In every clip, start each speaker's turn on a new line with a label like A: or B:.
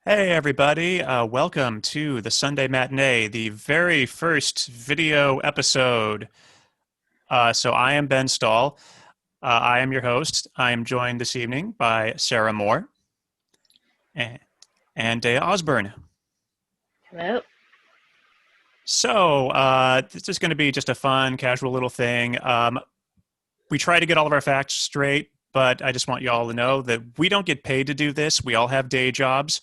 A: Hey everybody, welcome to the Sunday Matinee, the very first video episode. So I am Ben Stahl. I am your host. I am joined this evening by Sarah Moore and, and Dea Osborne.
B: Hello.
A: So this is going to be just a fun, casual little thing. We try to get all of our facts straight, but I just want you all to know that we don't get paid to do this. We all have day jobs.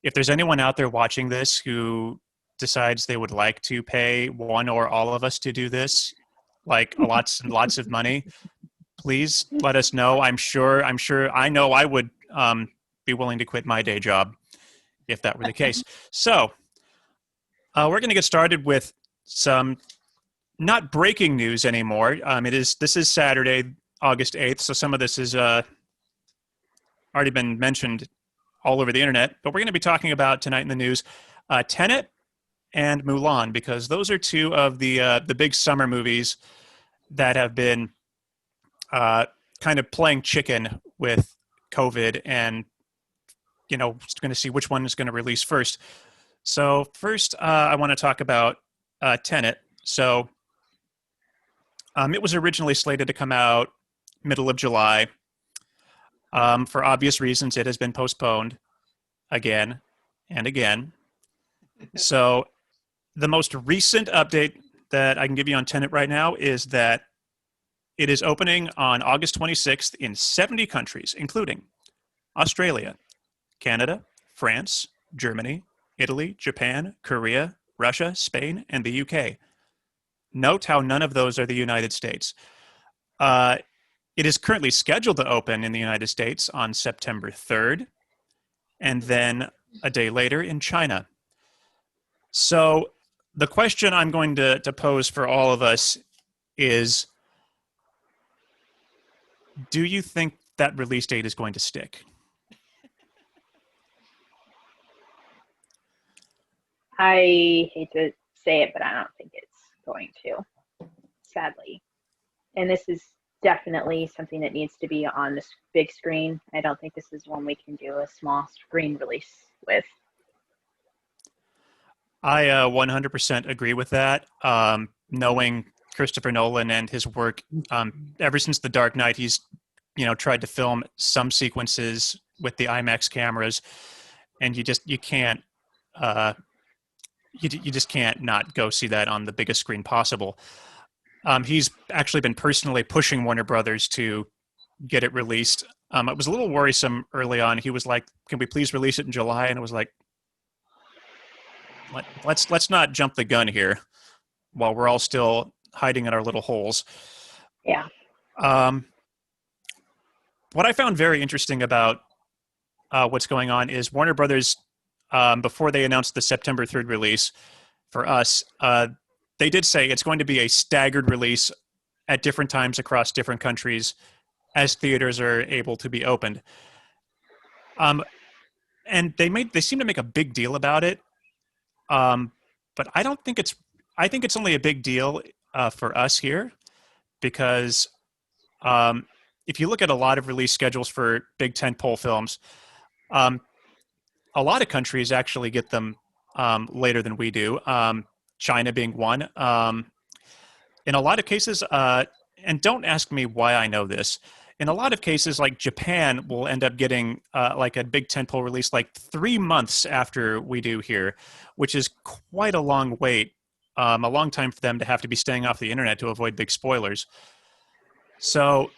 A: If there's anyone out there watching this who decides they would like to pay one or all of us to do this, like lots and lots of money, please let us know. I know I would be willing to quit my day job if that were the case. So we're going to get started with some not breaking news anymore. This is Saturday, August 8th, so some of this has already been mentioned all over the internet. But we're going to be talking about tonight in the news, Tenet and Mulan, because those are two of the big summer movies that have been kind of playing chicken with COVID, and going to see which one is going to release first. So first, I want to talk about Tenet. So it was originally slated to come out middle of July. For obvious reasons, it has been postponed again and again. So the most recent update that I can give you on Tenet right now is that it is opening on August 26th in 70 countries, including Australia, Canada, France, Germany, Italy, Japan, Korea, Russia, Spain, and the UK. Note how none of those are the United States. Uh, it is currently scheduled to open in the United States on September 3rd, and then a day later in China. So the question I'm going to pose for all of us is, do you think that release date is going to stick?
B: I hate to say it, but I don't think it's going to, sadly. And this is definitely something that needs to be on this big screen. I don't think this is one we can do a small screen release with.
A: I 100% agree with that. Knowing Christopher Nolan and his work, ever since The Dark Knight, he's tried to film some sequences with the IMAX cameras, and you can't you just can't not go see that on the biggest screen possible. He's actually been personally pushing Warner Brothers to get it released. It was a little worrisome early on. He was like, "Can we please release it in July?" And it was like, let's not jump the gun here while we're all still hiding in our little holes.
B: Yeah.
A: Um, what I found very interesting about what's going on is Warner Brothers, before they announced the September 3rd release for us, they did say it's going to be a staggered release at different times across different countries as theaters are able to be opened. And they seem to make a big deal about it. But I don't think it's. I think it's only a big deal for us here because um, if you look at a lot of release schedules for big tentpole films, um, a lot of countries actually get them later than we do. China being one. In a lot of cases, and don't ask me why I know this. In a lot of cases, like Japan will end up getting like a big tentpole release like 3 months after we do here, which is quite a long wait, a long time for them to have to be staying off the internet to avoid big spoilers. So,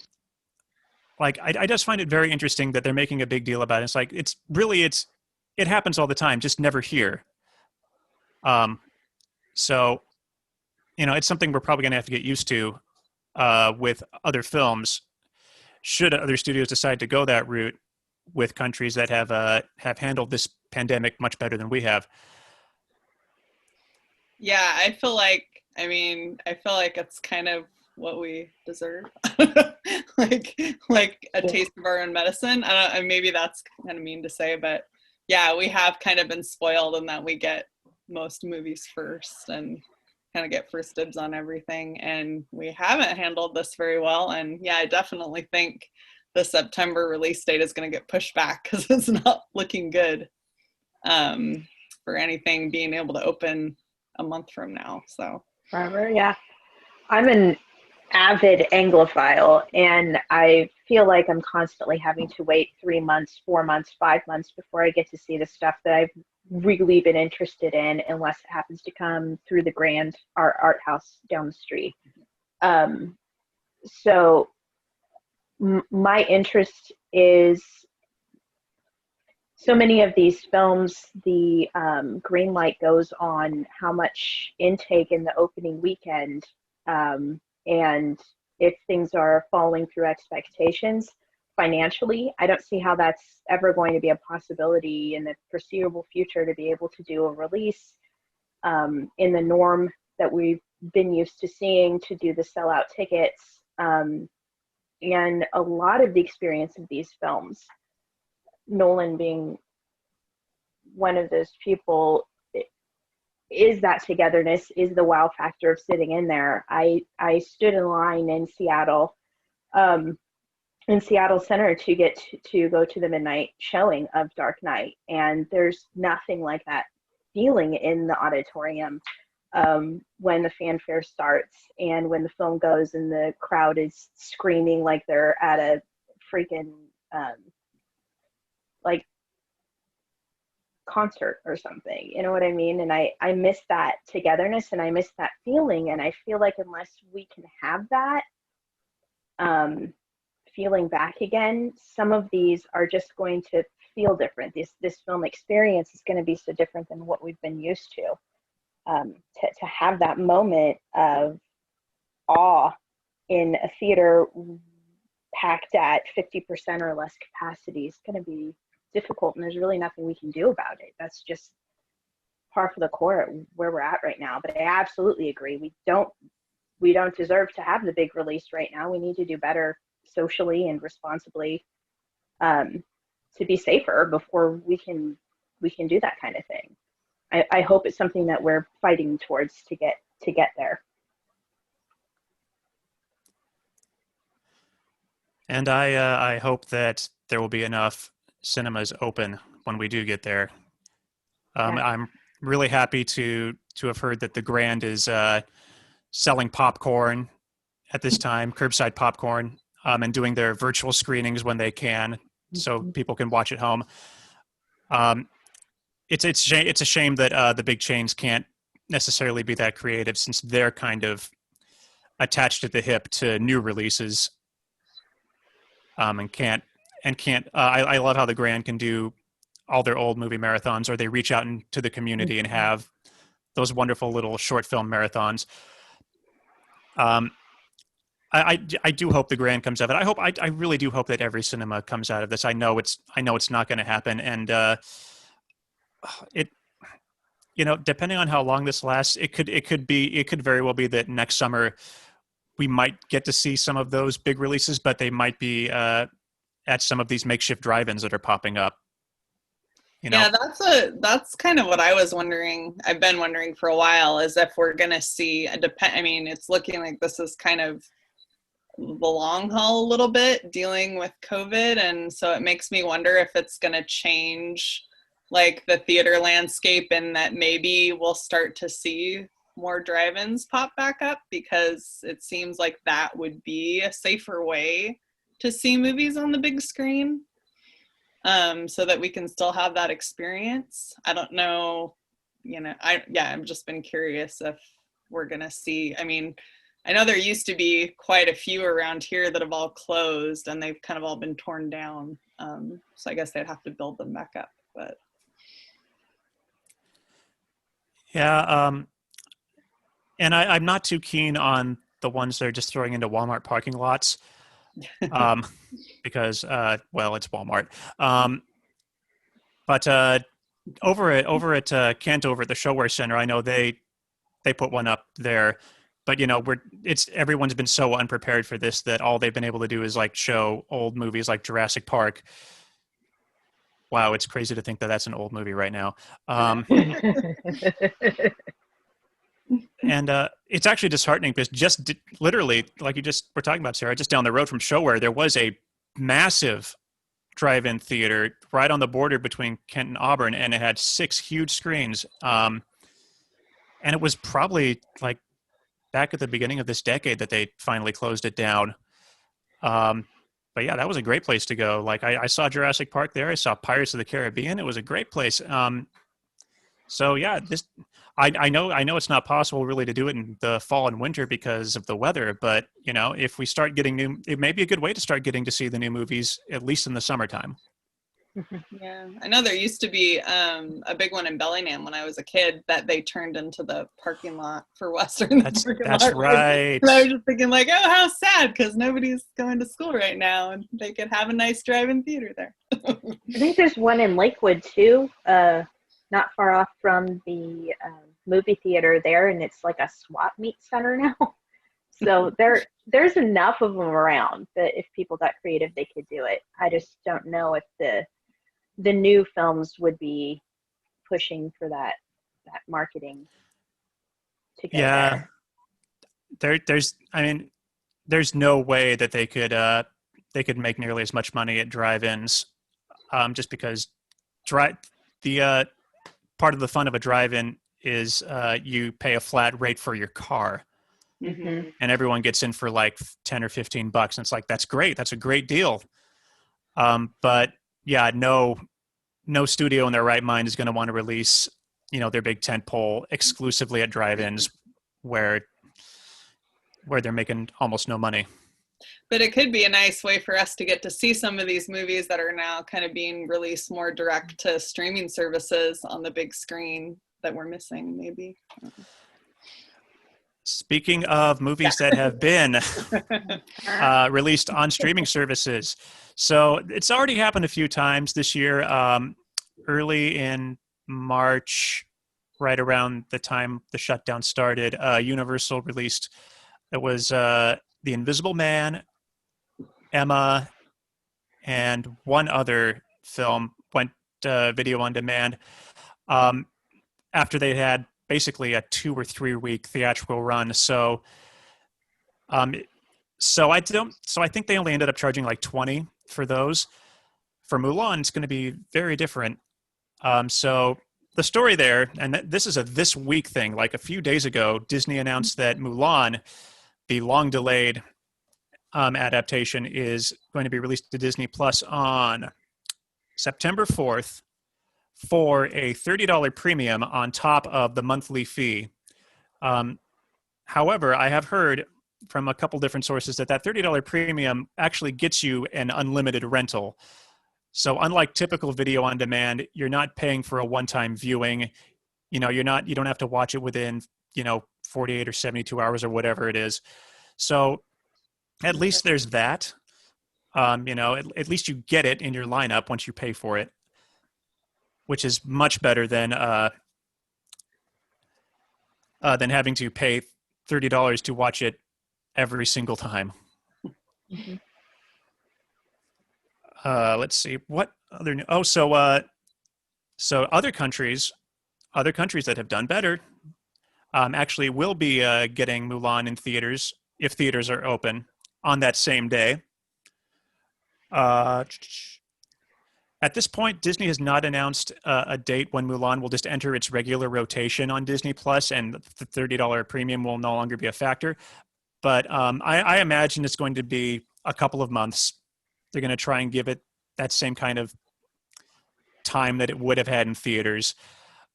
A: like, I just find it very interesting that they're making a big deal about it. It's like it happens all the time, just never here. Um, so it's something we're probably going to have to get used to with other films should other studios decide to go that route with countries that have handled this pandemic much better than we have.
C: Yeah, I feel like it's kind of what we deserve. like a taste of our own medicine. I don't, and maybe that's kind of mean to say, but yeah, we have kind of been spoiled in that we get most movies first and kind of get first dibs on everything. And we haven't handled this very well. And yeah, I definitely think the September release date is going to get pushed back because it's not looking good. for anything being able to open a month from now. So
B: Forever, yeah. I'm an avid Anglophile, and I feel like I'm constantly having to wait 3 months, 4 months, 5 months before I get to see the stuff that I've really been interested in, unless it happens to come through the Grand Art House down the street. So my interest is so many of these films, the green light goes on how much intake in the opening weekend, and if things are following through expectations financially, I don't see how that's ever going to be a possibility in the foreseeable future to be able to do a release in the norm that we've been used to seeing, to do the sellout tickets, and a lot of the experience of these films, Nolan being one of those people, is that togetherness, is the wow factor of sitting in there. I stood in line in Seattle Center to get to go to the midnight showing of Dark Knight, and there's nothing like that feeling in the auditorium when the fanfare starts and when the film goes and the crowd is screaming like they're at a freaking like concert or something, you know what I mean? And I miss that togetherness, and I miss that feeling, and I feel like unless we can have that feeling back again, some of these are just going to feel different. This film experience is going to be so different than what we've been used to. To have that moment of awe in a theater packed at 50% or less capacity is going to be difficult, and there's really nothing we can do about it. That's just par for the course where we're at right now. But I absolutely agree. We don't deserve to have the big release right now. We need to do better socially and responsibly to be safer before we can do that kind of thing. I hope it's something that we're fighting towards to get there.
A: And I hope that there will be enough cinemas open when we do get there.
B: Yeah.
A: I'm really happy to have heard that the Grand is selling popcorn at this time, curbside popcorn, and doing their virtual screenings when they can, so people can watch at home. It's a shame that the big chains can't necessarily be that creative, since they're kind of attached at the hip to new releases, and can't. I love how the Grand can do all their old movie marathons, or they reach out into the community and have those wonderful little short film marathons. I do hope the Grand comes out of it. I really do hope that every cinema comes out of this. I know it's not going to happen, and it, depending on how long this lasts, it could very well be that next summer we might get to see some of those big releases, but they might be at some of these makeshift drive-ins that are popping up.
C: Yeah, that's kind of what I was wondering. I've been wondering for a while, is if we're going to see I mean, it's looking like this is kind of the long haul a little bit, dealing with COVID, and so it makes me wonder if it's going to change like the theater landscape, and that maybe we'll start to see more drive-ins pop back up, because it seems like that would be a safer way to see movies on the big screen, so that we can still have that experience. I don't know, I've just been curious if we're gonna see. I mean, I know there used to be quite a few around here that have all closed, and they've kind of all been torn down, so I guess they'd have to build them back up. But
A: yeah, and I'm not too keen on the ones that are just throwing into Walmart parking lots, because well, it's Walmart. But over at Kent, over at the Showware Center, I know they put one up there. But everyone's been so unprepared for this that all they've been able to do is like show old movies like Jurassic Park. Wow, it's crazy to think that that's an old movie right now. And it's actually disheartening, because literally, like you just were talking about, Sarah, just down the road from Showware, there was a massive drive-in theater right on the border between Kent and Auburn, and it had 6 huge screens. And it was probably like back at the beginning of this decade that they finally closed it down. But yeah, that was a great place to go. Like I saw Jurassic Park there. I saw Pirates of the Caribbean. It was a great place. So yeah, I know it's not possible really to do it in the fall and winter because of the weather. but if we start getting it may be a good way to start getting to see the new movies at least in the summertime.
C: Yeah, I know there used to be a big one in Bellingham when I was a kid that they turned into the parking lot for Western.
A: That's right.
C: And I was just thinking like, oh, how sad, because nobody's going to school right now and they could have a nice drive-in theater there.
B: I think there's one in Lakewood too, not far off from the movie theater there, and it's like a swap meet center now. So there's enough of them around that if people got creative, they could do it. I just don't know if the new films would be pushing for that marketing to go there.
A: There's no way that they could make nearly as much money at drive-ins, just because the part of the fun of a drive-in is you pay a flat rate for your car.
B: Mm-hmm.
A: And everyone gets in for like $10 or $15, and it's like, that's great, that's a great deal. But yeah, no studio in their right mind is going to want to release their big tentpole exclusively at drive-ins where they're making almost no money.
C: But it could be a nice way for us to get to see some of these movies that are now kind of being released more direct to streaming services on the big screen that we're missing, maybe.
A: Speaking of movies that have been released on streaming services, so it's already happened a few times this year. Early in March, right around the time the shutdown started, Universal released, it was The Invisible Man, Emma, and one other film went video on demand after they had basically a 2 or 3 week theatrical run. So I think they only ended up charging like $20 for those. For Mulan, it's going to be very different. So the story there, and this is a this week thing, like a few days ago, Disney announced that Mulan, the long delayed adaptation, is going to be released to Disney Plus on September 4th for a $30 premium on top of the monthly fee. However, I have heard from a couple different sources that $30 premium actually gets you an unlimited rental. So unlike typical video on demand, you're not paying for a one-time viewing. You don't have to watch it within 48 or 72 hours or whatever it is. So at least there's that. At least you get it in your lineup once you pay for it, which is much better than having to pay $30 to watch it every single time.
B: Mm-hmm.
A: Let's see what other. So other countries that have done better actually will be getting Mulan in theaters if theaters are open on that same day. At this point, Disney has not announced a date when Mulan will just enter its regular rotation on Disney Plus, and the $30 premium will no longer be a factor. But I imagine it's going to be a couple of months. They're going to try and give it that same kind of time that it would have had in theaters.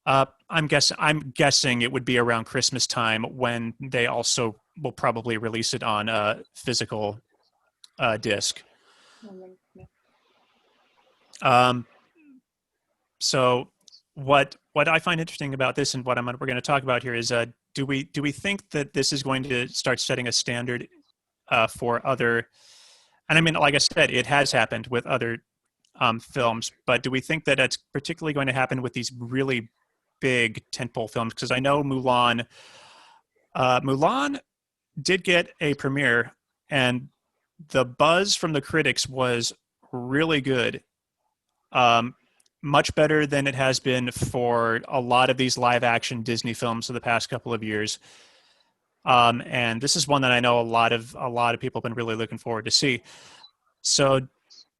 A: I'm guessing it would be around Christmas time when they also will probably release it on a physical disc. So what I find interesting about this, and what we're going to talk about here, is do we think that this is going to start setting a standard for other? And I mean, like I said, it has happened with other films, but do we think that it's particularly going to happen with these really big tentpole films? Because I know Mulan did get a premiere, and the buzz from the critics was really good. Much better than it has been for a lot of these live action Disney films of the past couple of years. And this is one that I know a lot of people have been really looking forward to see. So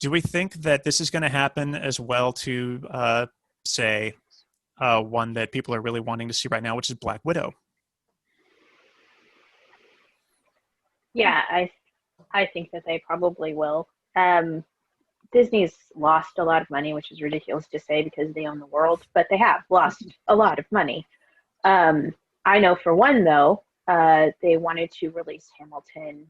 A: Do we think that this is going to happen as well to, say, one that people are really wanting to see right now, which is Black Widow?
B: Yeah, I think that they probably will. Disney's lost a lot of money, which is ridiculous to say because they own the world, but they have lost a lot of money. I know for one, though, they wanted to release Hamilton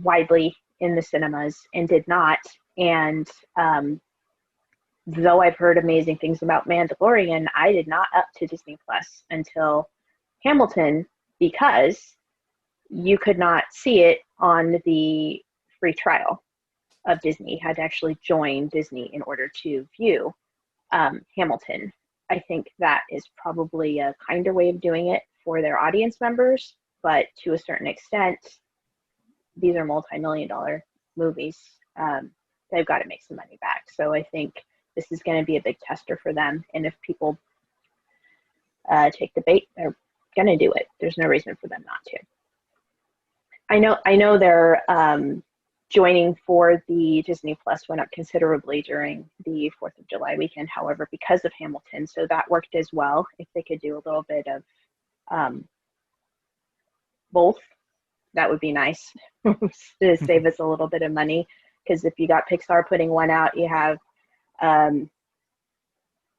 B: widely in the cinemas and did not. And though I've heard amazing things about Mandalorian, I did not up to Disney Plus until Hamilton because you could not see it on the free trial of Disney. You had to actually join Disney in order to view Hamilton. I think that is probably a kinder way of doing it for their audience members, but to a certain extent, these are multi-million-dollar movies. They've got to make some money back. So I think this is going to be a big tester for them. And if people take the bait, they're going to do it. There's no reason for them not to. I know they're joining for the Disney Plus went up considerably during the 4th of July weekend, however, because of Hamilton. So that worked as well. If they could do a little bit of both, that would be nice to save us a little bit of money. Because if you got Pixar putting one out, you have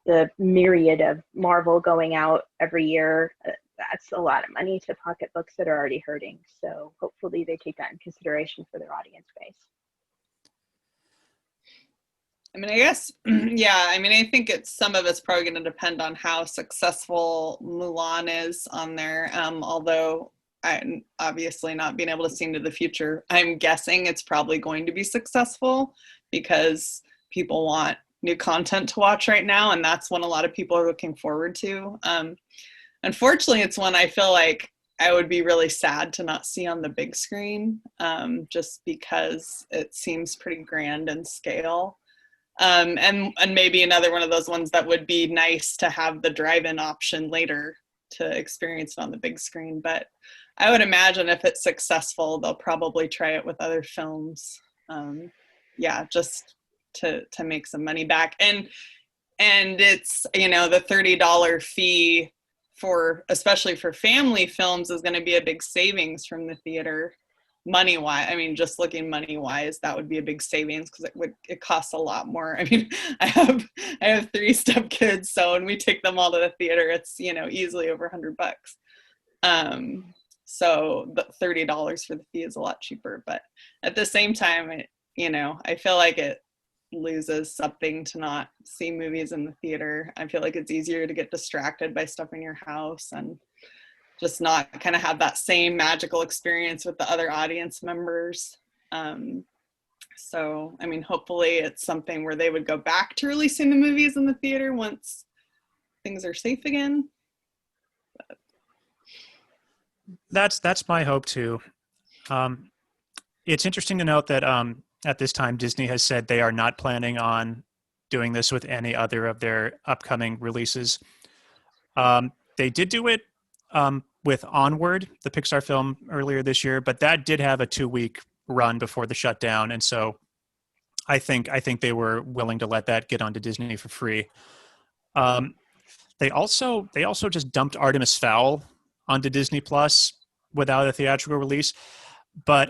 B: the myriad of Marvel going out every year. That's a lot of money to pocketbooks that are already hurting. So hopefully they take that in consideration for their audience base.
C: I mean, I guess, yeah, I mean, I think some of it's probably going to depend on how successful Mulan is on there. Although I'm obviously not being able to see into the future, I'm guessing it's probably going to be successful because people want new content to watch right now. And that's one a lot of people are looking forward to. Unfortunately, it's one I feel like I would be really sad to not see on the big screen, just because it seems pretty grand in scale. And maybe another one of those ones that would be nice to have the drive-in option later to experience it on the big screen. But I would imagine if it's successful, they'll probably try it with other films. Yeah, just to make some money back. And it's, the $30 fee especially for family films is going to be a big savings from the theater money wise. I mean, just looking money wise, that would be a big savings because it costs a lot more. I mean, I have 3 stepkids, so when we take them all to the theater, it's, easily over $100. So the $30 for the fee is a lot cheaper, but at the same time, I feel like it loses something to not see movies in the theater. I feel like it's easier to get distracted by stuff in your house and just not kind of have that same magical experience with the other audience members. So, I mean, hopefully it's something where they would go back to releasing the movies in the theater once things are safe again.
A: That's my hope too. It's interesting to note that at this time, Disney has said they are not planning on doing this with any other of their upcoming releases. They did do it with Onward, the Pixar film earlier this year, but that did have a 2-week run before the shutdown, and so I think they were willing to let that get onto Disney for free. They also just dumped Artemis Fowl onto Disney Plus without a theatrical release, but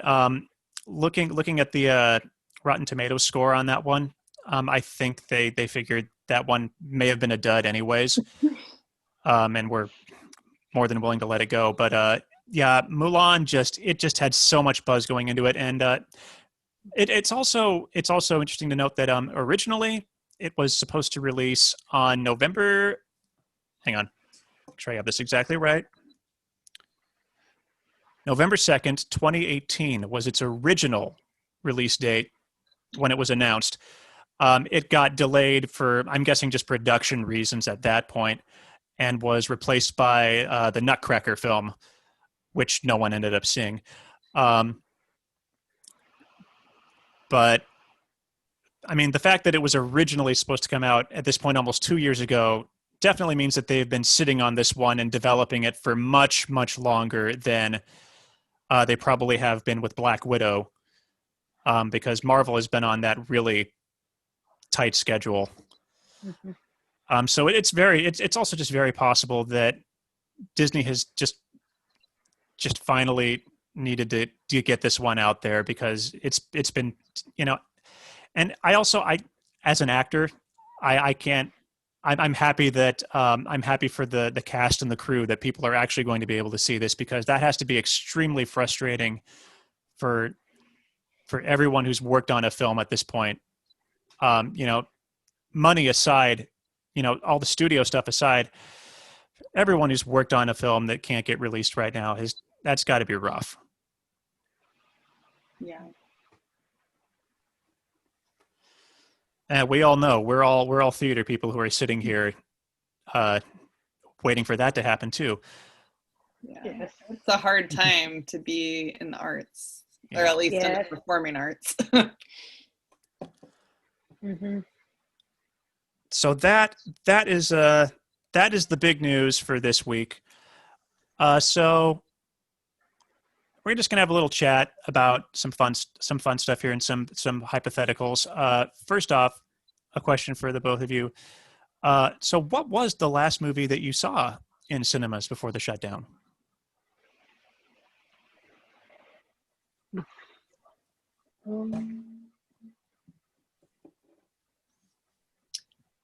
A: looking at the Rotten Tomatoes score on that one, I think they figured that one may have been a dud anyways, and were more than willing to let it go. But yeah, Mulan just had so much buzz going into it, and it's also interesting to note that originally it was supposed to release on November. Hang on, make sure I have this exactly right. November 2nd, 2018 was its original release date when it was announced. It got delayed for, I'm guessing, just production reasons at that point, and was replaced by the Nutcracker film, which no one ended up seeing. But, I mean, the fact that it was originally supposed to come out at this point almost 2 years ago definitely means that they've been sitting on this one and developing it for much, much longer than they probably have been with Black Widow. because Marvel has been on that really tight schedule.
B: Mhm.
A: So it's also just very possible that Disney has just finally needed to get this one out there, because it's been, you know. And I as an actor, I can't. I'm happy that I'm happy for the cast and the crew that people are actually going to be able to see this, because that has to be extremely frustrating for everyone who's worked on a film at this point. You know, money aside, you know, all the studio stuff aside, everyone who's worked on a film that can't get released right now has that's got to be rough.
C: Yeah.
A: And we all know we're all theater people who are sitting here uh, waiting for that to happen too.
C: Yeah.
B: Yes.
C: It's a hard time to be in the arts, or
A: Yeah.
C: at least in the
B: Yes.
C: performing arts.
B: Mm-hmm.
A: So that is the big news for this week. So we're just gonna have a little chat about some fun stuff here and some hypotheticals. First off, a question for the both of you. So what was the last movie that you saw in cinemas before the shutdown?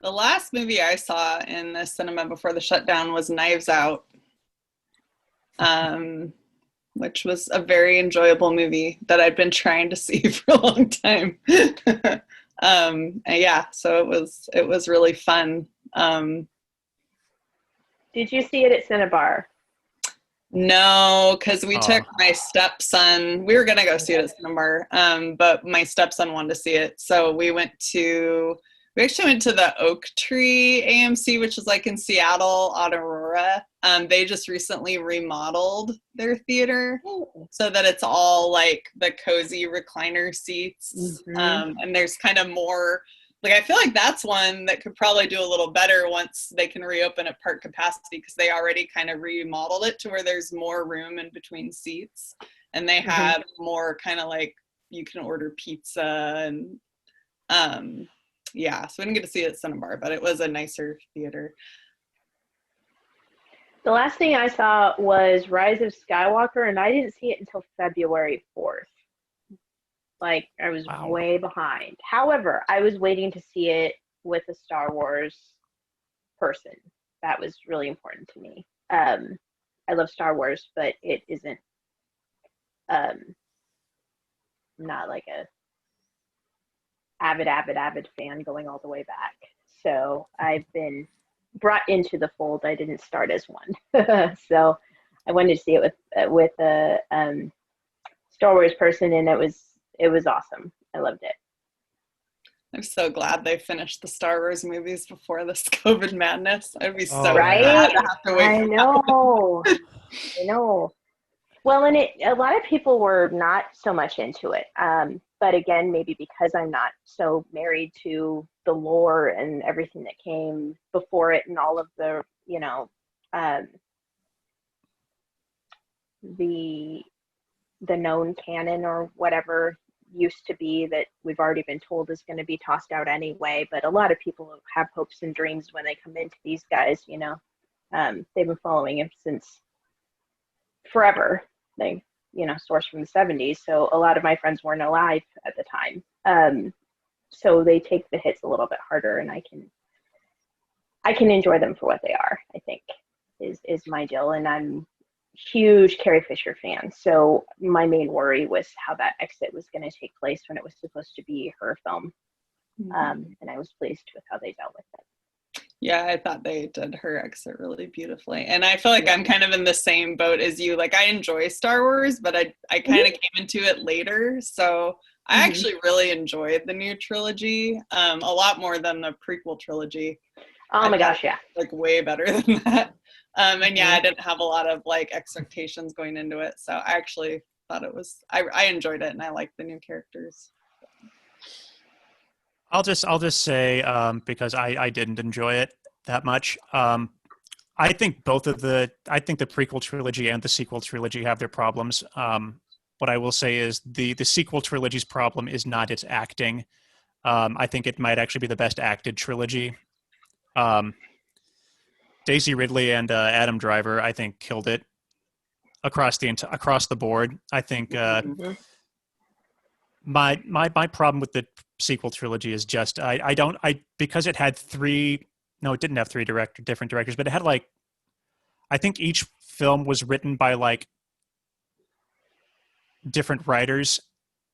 C: The last movie I saw in the cinema before the shutdown was Knives Out, which was a very enjoyable movie that I'd been trying to see for a long time. And yeah, so it was really fun.
B: Did you see it at Cinnabar?
C: No, because we took
A: Oh.
C: my stepson. We were gonna go see it at Cinema, but my stepson wanted to see it, so we actually went to the Oak Tree AMC, which is like in Seattle on Aurora. They just recently remodeled their theater so that it's all like the cozy recliner seats,
B: Mhm.
C: and there's kind of more. Like, I feel like that's one that could probably do a little better once they can reopen at part capacity, because they already kind of remodeled it to where there's more room in between seats, and they have more kind of like you can order pizza and yeah. So we didn't get to see it at Cinnabar, but it was a nicer theater.
B: The last thing I saw was Rise of Skywalker, and I didn't see it until February 4th. Like, I was
A: Wow.
B: way behind. However, I was waiting to see it with a Star Wars person. That was really important to me. I love Star Wars, but it isn't not like a avid fan going all the way back. So I've been brought into the fold. I didn't start as one. So I wanted to see it with a Star Wars person, and it was awesome. I loved it.
C: I'm so glad they finished the Star Wars movies before this COVID madness. I'd be so
A: yeah.
C: sad
B: Right?
C: to have to wait.
B: I know. I know. Well, and a lot of people were not so much into it. But again, maybe because I'm not so married to the lore and everything that came before it, and all of the, um, the known canon or whatever used to be that we've already been told is going to be tossed out anyway. But a lot of people have hopes and dreams when they come into these guys. They've been following him since forever. They sourced from the 70s, so a lot of my friends weren't alive at the time, so they take the hits a little bit harder, and I can enjoy them for what they are. I think is my deal. And I'm huge Carrie Fisher fan, so my main worry was how that exit was going to take place when it was supposed to be her film. And I was pleased with how they dealt with it.
C: Yeah, I thought they did her exit really beautifully. And I feel like I'm kind of in the same boat as you. Like, I enjoy Star Wars, but I kind of came into it later. So I actually really enjoyed the new trilogy, a lot more than the prequel trilogy.
B: Oh my gosh, yeah.
C: Like, way better than that. And yeah, I didn't have a lot of like expectations going into it. So I actually thought I enjoyed it, and I liked the new characters.
A: I'll just say, because I didn't enjoy it that much. I think the prequel trilogy and the sequel trilogy have their problems. what I will say is the sequel trilogy's problem is not its acting. I think it might actually be the best acted trilogy. Um, Daisy Ridley and Adam Driver, I think, killed it across the board. I think
B: Mhm.
A: my problem with the sequel trilogy is just I don't I because it had three. No, it didn't have three different directors, but it had like I think each film was written by like different writers,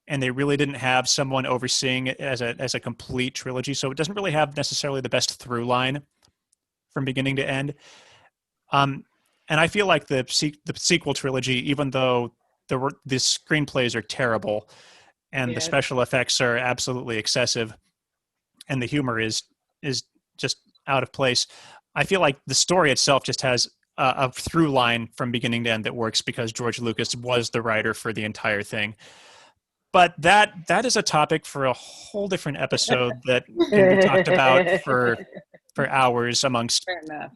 A: and they really didn't have someone overseeing it as a complete trilogy. So it doesn't really have necessarily the best through line from beginning to end. Um, and I feel like the sequel trilogy, even though the screenplays are terrible and the
C: Yeah.
A: special effects are absolutely excessive, and the humor is just out of place, I feel like the story itself just has a through line from beginning to end that works because George Lucas was the writer for the entire thing. But that is a topic for a whole different episode that can be talked about for hours amongst
C: Fair enough.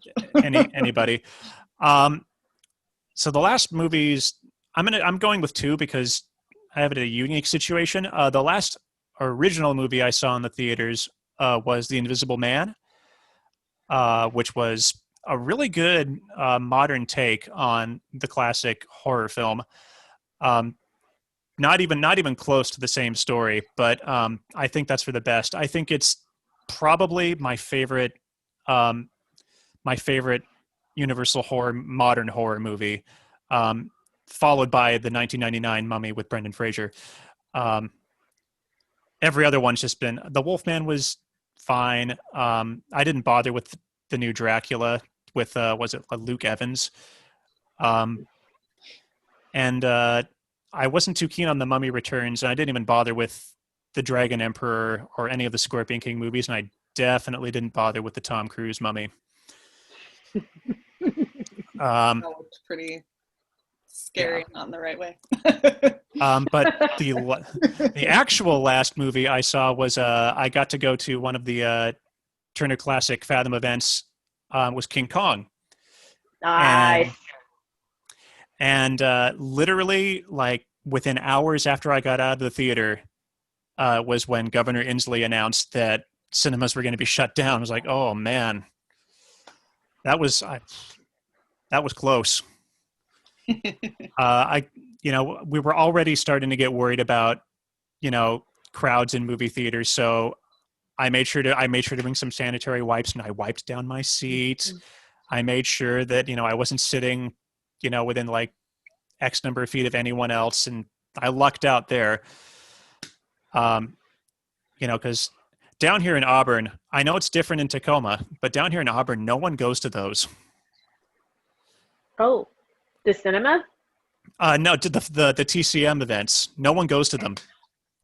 A: anybody. Um, so the last movies I'm going with two because I have a unique situation. The last original movie I saw in the theaters was The Invisible Man, which was a really good modern take on the classic horror film. Um, not even close to the same story, but I think that's for the best. I think it's probably um, my favorite Universal horror modern horror movie, um, followed by the 1999 Mummy with Brendan Fraser. Um, every other one's just been The Wolfman was fine. I didn't bother with the new Dracula with was it Luke Evans, um, and I wasn't too keen on The Mummy Returns, and I didn't even bother with the Dragon Emperor or any of the Scorpion King movies, and I definitely didn't bother with the Tom Cruise Mummy. Um,
C: That looked pretty scary
A: yeah.
C: and not in the right way.
A: But the actual last movie I saw was I got to go to one of the Turner Classic Fathom events. Was King Kong,
B: Nice.
A: and literally like within hours after I got out of the theater was when Governor Inslee announced that cinemas were going to be shut down. I was like, oh man, that was that was close. I we were already starting to get worried about crowds in movie theaters, so I made sure to bring some sanitary wipes, and I wiped down my seat. I made sure that I wasn't sitting within like X number of feet of anyone else, and I lucked out there. Um, because down here in Auburn, I know it's different in Tacoma, but down here in Auburn, no one goes to those.
B: Oh, the cinema?
A: No, to the TCM events, no one goes to them.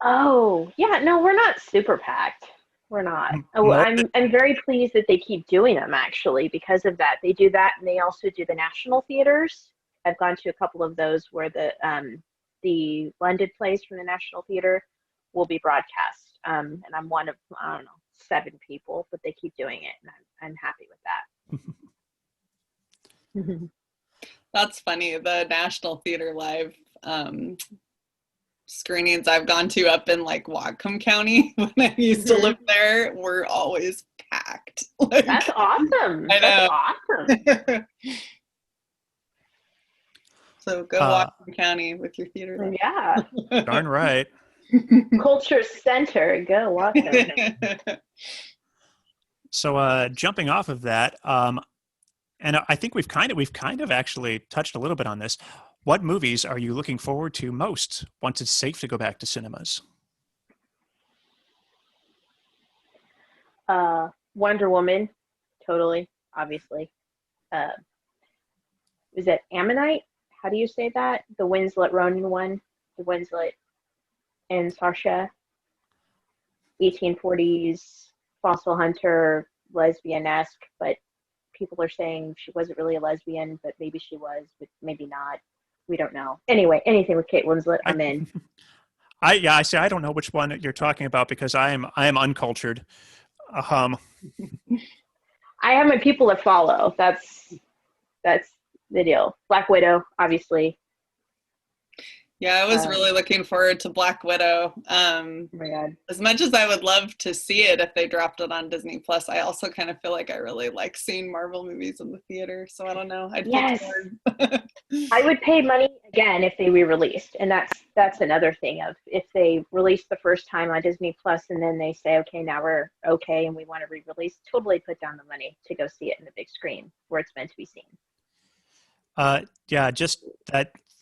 B: Oh, yeah. No, we're not super packed. We're not. Oh,
A: More
B: I'm very pleased that they keep doing them actually because of that. They do that, and they also do the national theaters. I've gone to a couple of those where the London plays from the National Theater will be broadcast. And I'm one of, I don't know, 7 people, but they keep doing it, and I'm happy with that.
C: That's funny. The National Theater Live screenings I've gone to up in like Whatcom County when I used to live there were always packed. Like,
B: That's awesome.
C: I
B: That's
C: know.
B: awesome.
C: So go Whatcom County with your theater. Live.
B: Yeah.
A: darn right.
B: Culture Center. Go welcome.
A: So jumping off of that, and I think we've kind of actually touched a little bit on this. What movies are you looking forward to most once it's safe to go back to cinemas?
B: Wonder Woman, totally, obviously. Is it Ammonite? How do you say that? The Winslet Ronan one, the Winslet and Saoirse, 1840s fossil hunter, lesbian-esque, but people are saying she wasn't really a lesbian, but maybe she was, but maybe not. We don't know. Anyway, anything with Kate Winslet, I'm in.
A: I say I don't know which one you're talking about because I am uncultured.
B: I have my people that follow. That's the deal. Black Widow, obviously.
C: Yeah, I was really looking forward to Black Widow.
B: Oh my God.
C: As much as I would love to see it if they dropped it on Disney Plus, I also kind of feel like I really like seeing Marvel movies in the theater. So I don't know. I'd feel
B: Yes.
C: torn.
B: I would pay money again if they re-released, and that's another thing of if they release the first time on Disney Plus and then they say, okay, now we're okay and we want to re-release, totally put down the money to go see it in the big screen where it's meant to be seen.
A: Yeah, just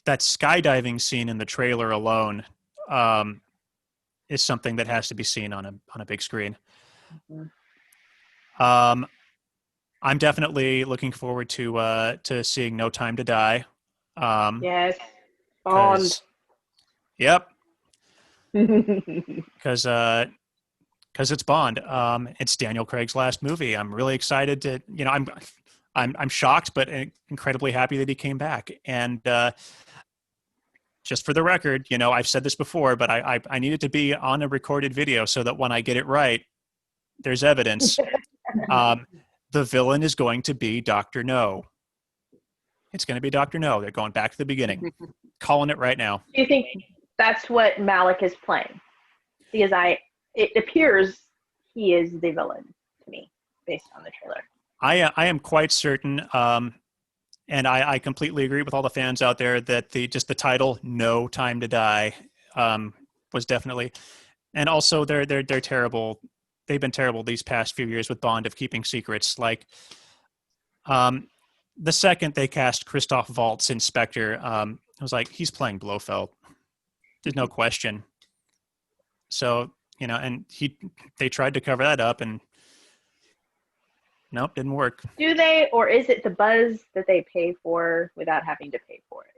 A: that skydiving scene in the trailer alone is something that has to be seen on a big screen.
B: Mm-hmm.
A: I'm definitely looking forward to seeing No Time to Die.
B: Yes, Bond.
A: Because yep, because it's Bond. It's Daniel Craig's last movie. I'm really excited to I'm shocked but incredibly happy that he came back. And just for the record, I've said this before, but I need it to be on a recorded video so that when I get it right, there's evidence. The villain is going to be Dr. No. It's going to be Dr. No. They're going back to the beginning. Calling it right now.
B: Do you think that's what Malik is playing? Because it appears he is the villain to me based on the trailer.
A: I am quite certain, and I completely agree with all the fans out there that the title "No Time to Die" was definitely, and also they're terrible. They've been terrible these past few years with Bond of keeping secrets. Like, the second they cast Christoph Waltz in Spectre, I was like, he's playing Blofeld. There's no question. So and they tried to cover that up, and nope, didn't work.
B: Do they, or is it the buzz that they pay for without having to pay for it?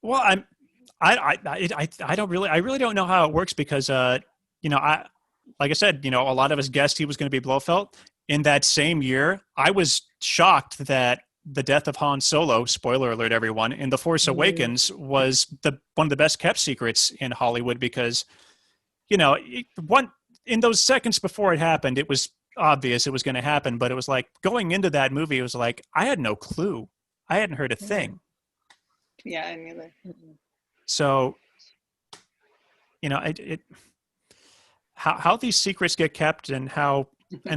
A: Well, I don't really, I really don't know how it works because like I said, a lot of us guessed he was going to be Blofeld. In that same year, I was shocked that the death of Han Solo, spoiler alert, everyone, in The Force Awakens was one of the best kept secrets in Hollywood because, in those seconds before it happened, it was obvious it was going to happen, but it was like going into that movie, it was like, I had no clue. I hadn't heard a thing.
C: Yeah, I neither.
A: So, how these secrets get kept and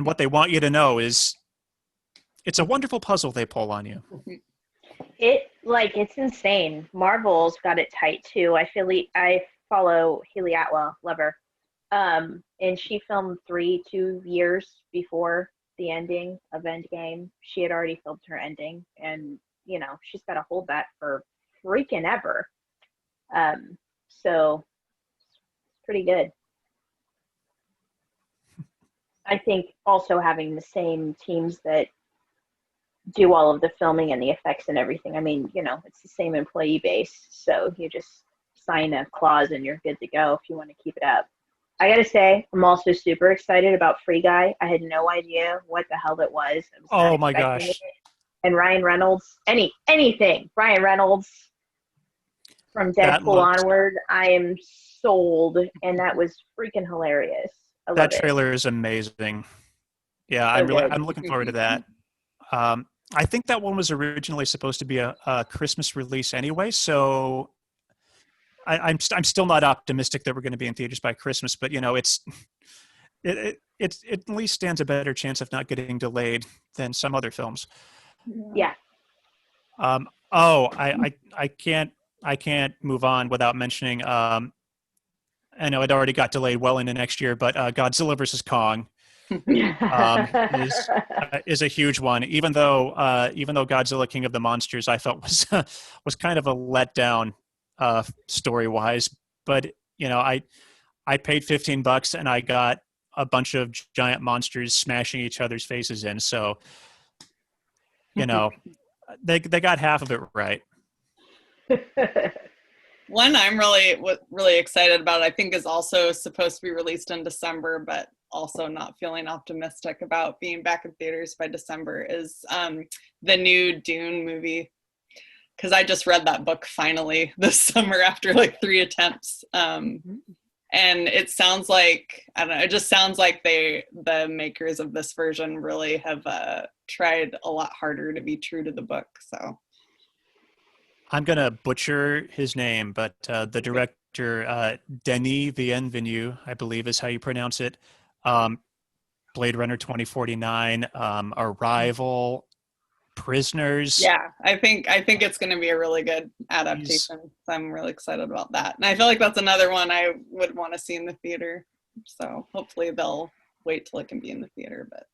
A: what they want you to know it's a wonderful puzzle they pull on you.
B: It's insane. Marvel's got it tight too. I follow Haley Atwell, love her. And she filmed 2 years before the ending of Endgame. She had already filmed her ending, and she's got to hold that for freaking ever. So it's pretty good. I think also having the same teams that do all of the filming and the effects and everything. I mean, it's the same employee base, so you just sign a clause and you're good to go if you want to keep it up. I gotta say, I'm also super excited about Free Guy. I had no idea what the hell it was. I was
A: Oh my gosh!
B: it. And Ryan Reynolds, anything, Ryan Reynolds from Deadpool onward, I am sold, and that was freaking hilarious. I love
A: that trailer is amazing. Yeah, I'm looking forward to that. I think that one was originally supposed to be a Christmas release anyway, so I'm still not optimistic that we're going to be in theaters by Christmas, but it at least stands a better chance of not getting delayed than some other films.
B: Yeah.
A: I can't move on without mentioning. I know it already got delayed well into next year, but Godzilla vs. Kong is a huge one. Even though Godzilla King of the Monsters I felt was kind of a letdown story wise, but I paid $15 and I got a bunch of giant monsters smashing each other's faces in. So they got half of it right.
C: One I'm really excited about, I think is also supposed to be released in December, but also not feeling optimistic about being back in theaters by December, is the new Dune movie. Because I just read that book finally this summer after like 3 attempts. And it sounds like, I don't know, it just sounds like the makers of this version really have tried a lot harder to be true to the book. So
A: I'm gonna butcher his name, but the director Denis Villeneuve, I believe is how you pronounce it. Um, Blade Runner 2049, Arrival, Prisoners.
C: Yeah, I think it's going to be a really good
A: He's
C: adaptation. So I'm really excited about that. And I feel like that's another one I would want to see in the theater. So hopefully they'll wait till it can be in the theater. But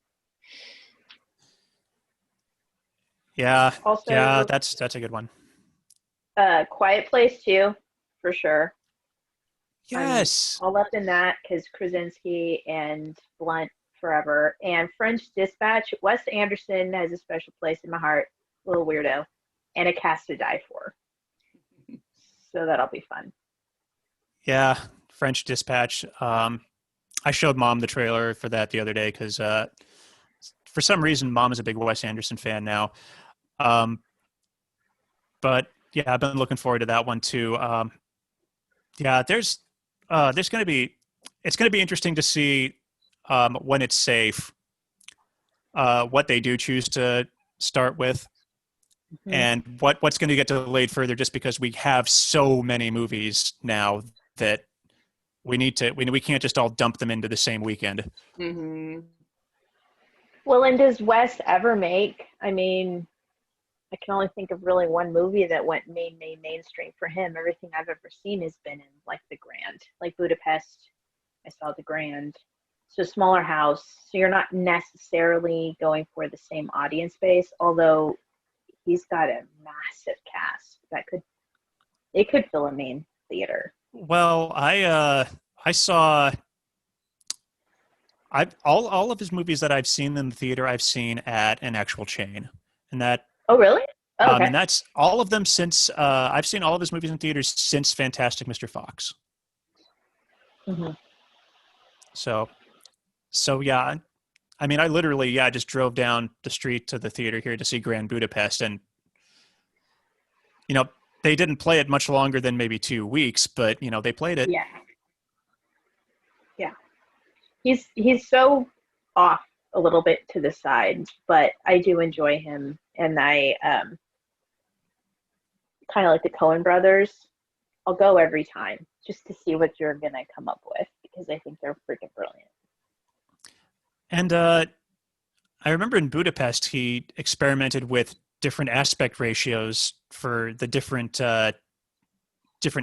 A: yeah, yeah,
B: Also,
A: that's a good one.
B: Quiet Place too, for sure. I'm
A: Yes.
B: all up in that because Krasinski and Blunt forever. And French Dispatch, Wes Anderson has a special place in my heart. Little weirdo, and a cast to die for. So that'll be fun.
A: Yeah, French Dispatch. I showed Mom the trailer for that the other day because for some reason Mom is a big Wes Anderson fan now. Um, but yeah, I've been looking forward to that one too. Yeah, there's going to be it's going to be interesting to see when it's safe, what they do choose to start with,
B: Mhm.
A: and what's going to get delayed further, just because we have so many movies now that we can't just all dump them into the same weekend.
C: mm-hmm.
B: Well, and does Wes ever make? I mean, I can only think of really one movie that went mainstream for him. Everything I've ever seen has been in like the Grand, like Budapest. I saw the Grand. So smaller house. So you're not necessarily going for the same audience base, although he's got a massive cast that could it could fill a main theater.
A: Well, I saw I all of his movies that I've seen in the theater I've seen at an actual chain, and that
B: Oh, really? Oh, okay.
A: and that's all of them since I've seen all of his movies in theaters since Fantastic Mr. Fox.
B: Hmm.
A: So so yeah, I mean I literally yeah just drove down the street to the theater here to see Grand Budapest, and you know they didn't play it much longer than maybe 2 weeks, but you know they played it.
B: Yeah, yeah. He's so off a little bit to the side, but I do enjoy him, and I kind of like the Coen brothers. I'll go every time just to see what you're gonna come up with because I think they're freaking brilliant.
A: And I remember in Budapest he experimented with different aspect ratios for the different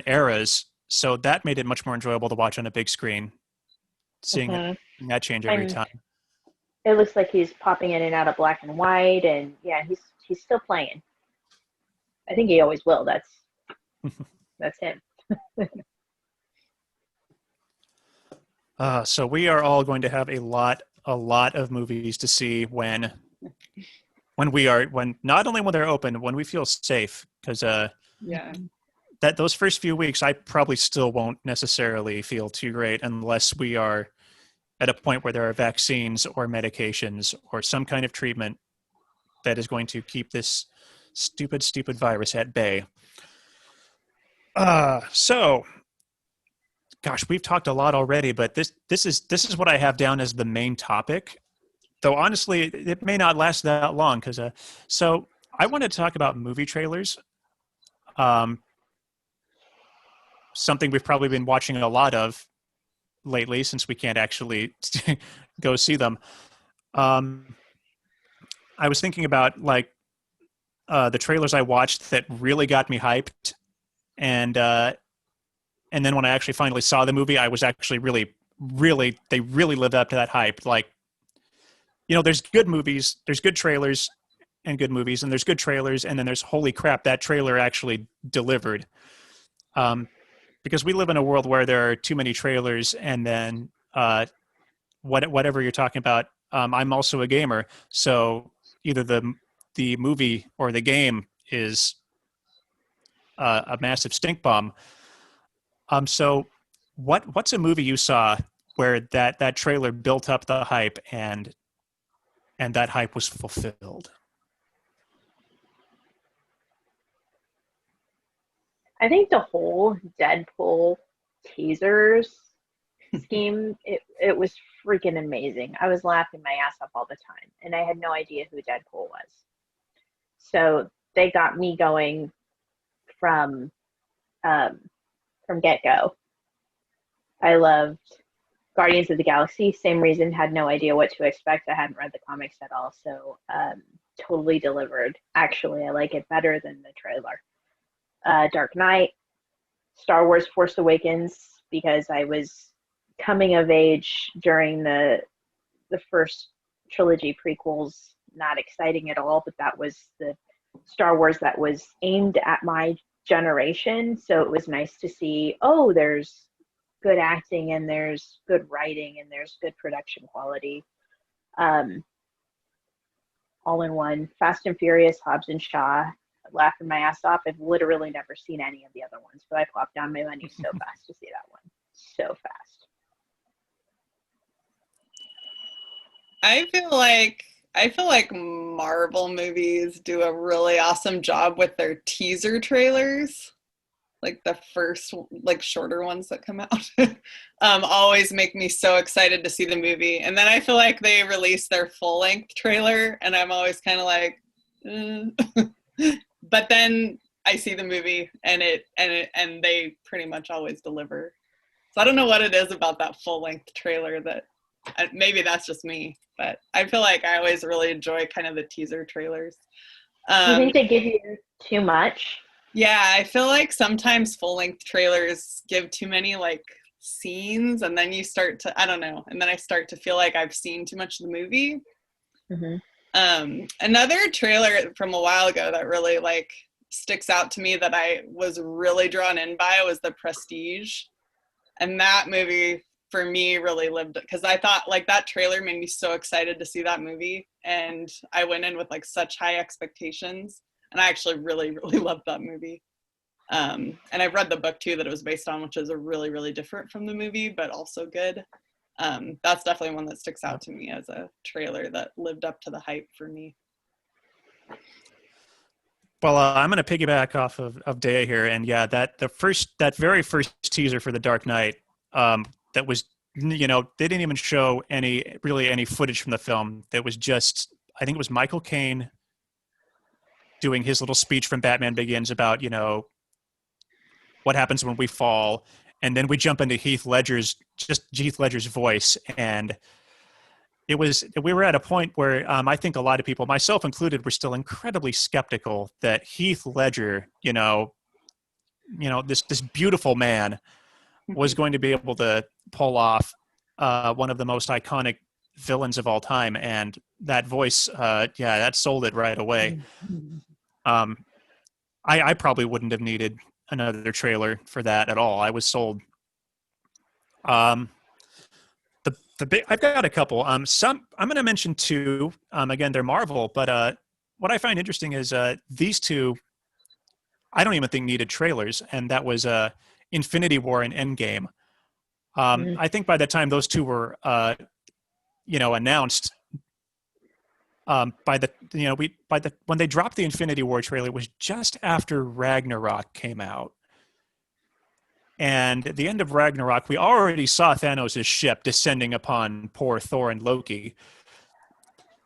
A: eras, so that made it much more enjoyable to watch on a big screen, seeing it
B: Hmm.
A: that change every
B: And
A: time.
B: it looks like he's popping in and out of black and white, and yeah, he's still playing. I think he always will. That's him.
A: So we are all going to have a lot of movies to see when not only when they're open, when we feel safe, because
C: Yeah.
A: that those first few weeks, I probably still won't necessarily feel too great unless we are at a point where there are vaccines or medications or some kind of treatment that is going to keep this stupid virus at bay. So gosh, we've talked a lot already, but this is what I have down as the main topic. Though honestly, it may not last that long because so I wanted to talk about movie trailers. Um, Something we've probably been watching a lot of lately since we can't actually go see them. Um, I was thinking about like the trailers I watched that really got me hyped, and uh, and then when I actually finally saw the movie, I was actually they really lived up to that hype. Like there's good movies, there's good trailers and good movies, and there's good trailers, and then there's holy crap, that trailer actually delivered. Um, because we live in a world where there are too many trailers, and then whatever you're talking about. I'm also a gamer, so either the movie or the game is a massive stink bomb. So what's a movie you saw where that trailer built up the hype and that hype was fulfilled?
B: I think the whole Deadpool teasers scheme, it was freaking amazing. I was laughing my ass off all the time, and I had no idea who Deadpool was. So they got me going from get go. I loved Guardians of the Galaxy. Same reason, had no idea what to expect. I hadn't read the comics at all, so totally delivered. Actually, I like it better than the trailer. Dark Knight, Star Wars Force Awakens, because I was coming of age during the first trilogy prequels. Not exciting at all, but that was the Star Wars that was aimed at my generation. So it was nice to see, oh, there's good acting and there's good writing and there's good production quality. All in one. Fast and Furious, Hobbs and Shaw, laughing my ass off. I've literally never seen any of the other ones, but I plopped down my money so fast to see that one. So fast.
C: I feel like Marvel movies do a really awesome job with their teaser trailers. Like the first, like shorter ones that come out, always make me so excited to see the movie. And then I feel like they release their full length trailer, and I'm always kind of like, but then I see the movie, and they pretty much always deliver. So I don't know what it is about that full length trailer that maybe that's just me, but I feel like I always really enjoy kind of the teaser trailers.
B: Do you think they give you too much?
C: Yeah, I feel like sometimes full-length trailers give too many like scenes, and then you start to, I don't know, and then I start to feel like I've seen too much of the movie. Another trailer from a while ago that really like sticks out to me that I was really drawn in by was The Prestige, and that movie for me really lived, because I thought like that trailer made me so excited to see that movie, and I went in with like such high expectations. And I actually really, really loved that movie. And I've read the book too that it was based on, which is a really, really different from the movie, but also good. That's definitely one that sticks out to me as a trailer that lived up to the hype for me.
A: Well, I'm going to piggyback off of Dea here, and yeah, that very first teaser for The Dark Knight, that was, they didn't even show any footage from the film. That was just, I think it was Michael Caine doing his little speech from Batman Begins about, what happens when we fall. And then we jump into Heath Ledger's voice. And we were at a point where I think a lot of people, myself included, were still incredibly skeptical that Heath Ledger, this beautiful man was going to be able to pull off one of the most iconic villains of all time. And that voice, that sold it right away. I probably wouldn't have needed another trailer for that at all. I was sold. The I've got a couple. Some I'm going to mention two. Again, they're Marvel, but what I find interesting is these two. I don't even think needed trailers, and that was Infinity War and Endgame. I think by the time those two were announced, when they dropped the Infinity War trailer, it was just after Ragnarok came out. And at the end of Ragnarok, we already saw Thanos' ship descending upon poor Thor and Loki.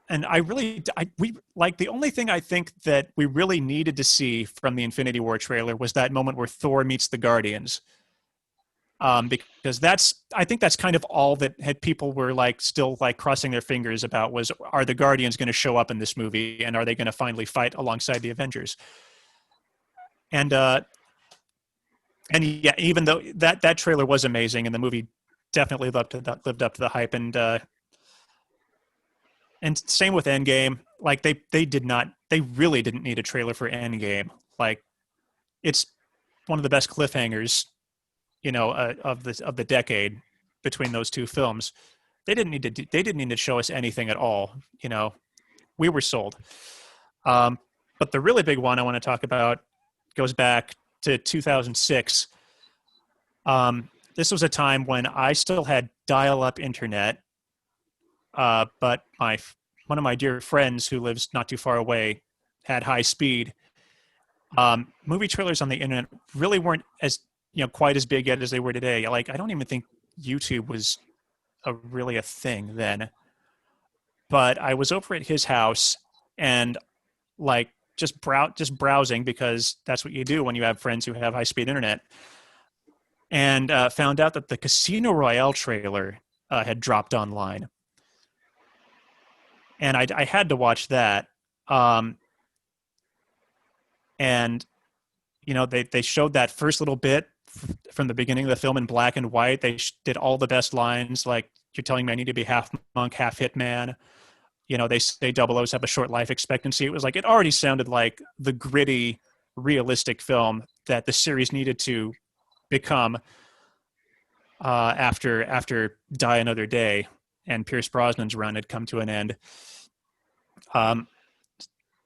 A: And the only thing I think that we really needed to see from the Infinity War trailer was that moment where Thor meets the Guardians. Because I think that's kind of all that people were still crossing their fingers about was, are the Guardians going to show up in this movie, and are they going to finally fight alongside the Avengers? And yeah, even though that trailer was amazing, and the movie definitely lived up to the hype, and same with Endgame. They really didn't need a trailer for Endgame. It's one of the best cliffhangers of the decade between those two films. They didn't need to show us anything at all. We were sold. But the really big one I want to talk about goes back to 2006. This was a time when I still had dial-up internet, but one of my dear friends who lives not too far away had high speed. Movie trailers on the internet really weren't as quite as big yet as they were today. I don't even think YouTube was really a thing then. But I was over at his house, and just browsing, because that's what you do when you have friends who have high-speed internet, and found out that the Casino Royale trailer had dropped online, and I had to watch that. And they showed that first little bit from the beginning of the film in black and white. They did all the best lines, like, "You're telling me I need to be half monk, half hitman." They say double O's have a short life expectancy. It was like, it already sounded like the gritty, realistic film that the series needed to become after Die Another Day and Pierce Brosnan's run had come to an end.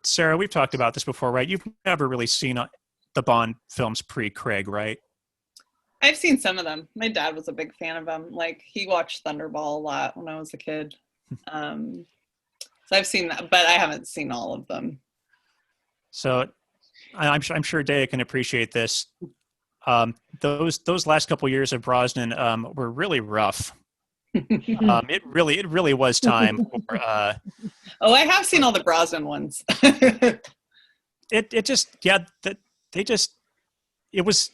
A: Sarah, we've talked about this before, right? You've never really seen the Bond films pre-Craig, right?
C: I've seen some of them. My dad was a big fan of them. Like, he watched Thunderball a lot when I was a kid. So I've seen that, but I haven't seen all of them.
A: So I'm sure Daya can appreciate this. Those last couple years of Brosnan were really rough. It really was time for.
C: Oh, I have seen all the Brosnan ones.
A: It just, yeah, that they just, it was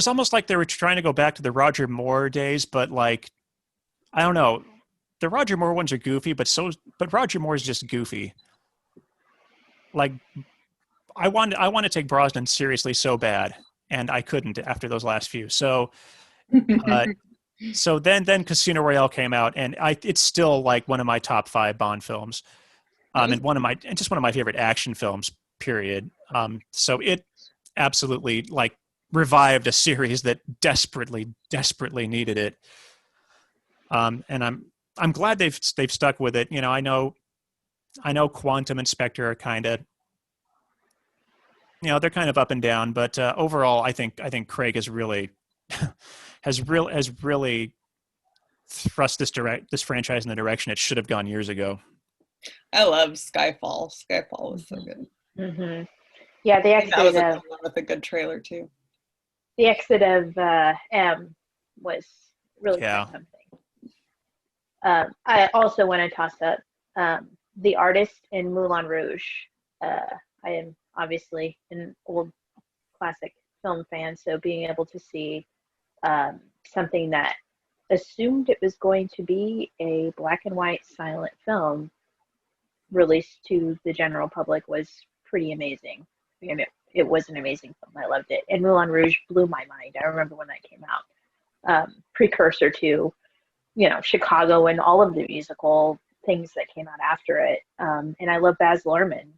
A: almost like they were trying to go back to the Roger Moore days, but like, I don't know, the Roger Moore ones are goofy, but Roger Moore is just goofy. Like, I want to take Brosnan seriously so bad, and I couldn't after those last few. So so then Casino Royale came out, and it's still like one of my top 5 Bond films, and just one of my favorite action films, period. So it absolutely like revived a series that desperately needed it. And I'm glad they've stuck with it. I know Quantum and Spectre are kind of, they're kind of up and down, but overall, I think Craig has really has really thrust this franchise in the direction it should have gone years ago.
C: I love Skyfall. Skyfall was so good.
B: Mm-hmm. Yeah, the exit
C: that was a good one with a good trailer too.
B: The exit of M was really something. I also want to toss up The Artist in Moulin Rouge. I am obviously an old classic film fan, so being able to see something that assumed it was going to be a black and white silent film released to the general public was pretty amazing. I mean, it was an amazing film. I loved it. And Moulin Rouge blew my mind. I remember when that came out. Precursor to, Chicago and all of the musical things that came out after it. And I love Baz Luhrmann,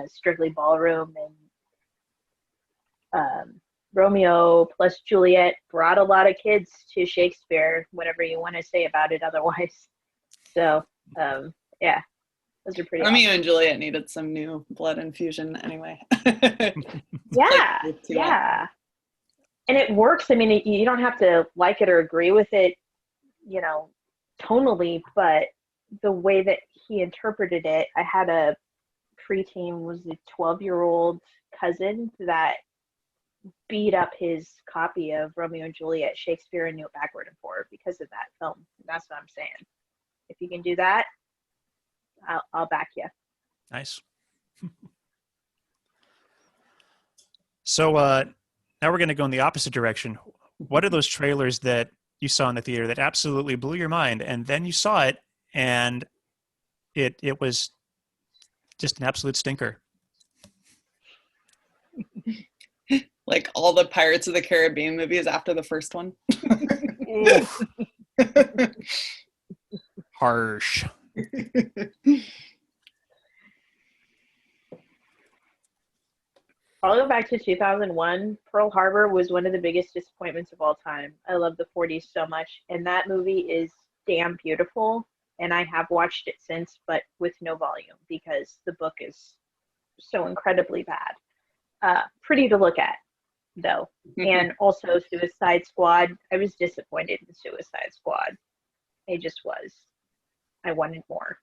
B: Strictly Ballroom, and Romeo plus Juliet brought a lot of kids to Shakespeare, whatever you want to say about it otherwise. So, yeah, those are pretty
C: Romeo
B: awesome.
C: and Juliet needed some new blood infusion anyway.
B: Yeah. And it works. I mean, you don't have to like it or agree with it, tonally, but the way that he interpreted it, I had a preteen, was a 12-year-old cousin that beat up his copy of Romeo and Juliet, Shakespeare, and knew it backward and forward because of that film. That's what I'm saying. If you can do that, I'll back you.
A: Nice. So now we're going to go in the opposite direction. What are those trailers that you saw in the theater that absolutely blew your mind, and then you saw it and it was just an absolute stinker?
C: Like all the Pirates of the Caribbean movies after the first one.
A: Harsh.
B: I'll go back to 2001. Pearl Harbor was one of the biggest disappointments of all time. I love the 40s so much, and that movie is damn beautiful, and I have watched it since, but with no volume because the book is so incredibly bad. Pretty to look at, though. And also Suicide Squad. I was disappointed in Suicide Squad. I just was. I wanted more.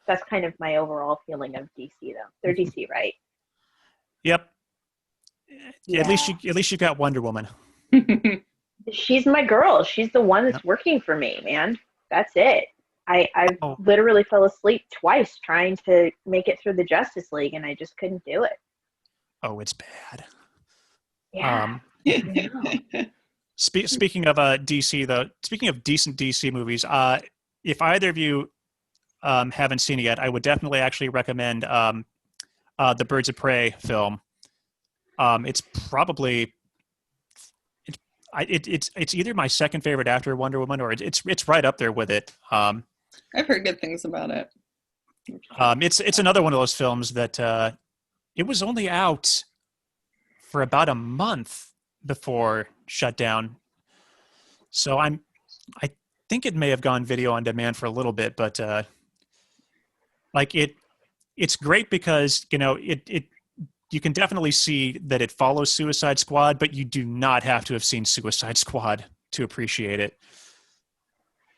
B: That's kind of my overall feeling of DC, though. They're DC, right?
A: Yep.
B: Yeah.
A: At least you got Wonder Woman.
B: She's my girl. She's the one that's working for me, man. That's it. I
A: Oh,
B: literally fell asleep twice trying to make it through the Justice League, and I just couldn't do it.
A: oh, it's bad.
B: Yeah,
A: Um,
B: no.
A: speaking of DC, though, speaking of decent DC movies, if either of you haven't seen it yet, I would definitely actually recommend the Birds of Prey film. It's probably it's either my second favorite after Wonder Woman, or it's right up there with it.
C: I've heard good things about it.
A: It's another one of those films that it was only out for about a month before shutdown. So I think it may have gone video on demand for a little bit, but like it's great because it you can definitely see that it follows Suicide Squad, but you do not have to have seen Suicide Squad to appreciate it,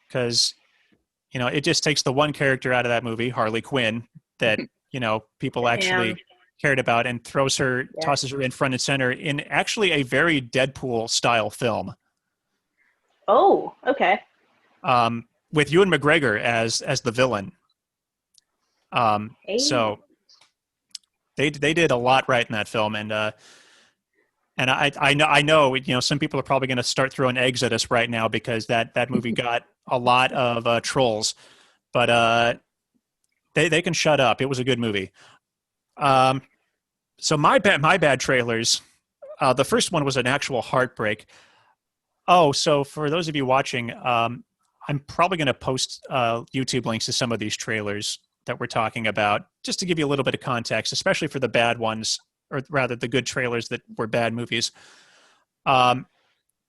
A: because it just takes the one character out of that movie, Harley Quinn, that people
B: Damn.
A: actually cared about, and
B: Yeah.
A: tosses her in front and center in actually a very Deadpool style film,
B: Oh, okay.
A: with Ewan McGregor as the villain.
B: Hey.
A: So they did a lot right in that film, and I know some people are probably going to start throwing eggs at us right now because that movie got a lot of trolls, but they can shut up. It was a good movie. Um, so my bad trailers. The first one was an actual heartbreak. Oh, so for those of you watching, I'm probably going to post YouTube links to some of these trailers that we're talking about, just to give you a little bit of context, especially for the bad ones, or rather the good trailers that were bad movies. Um,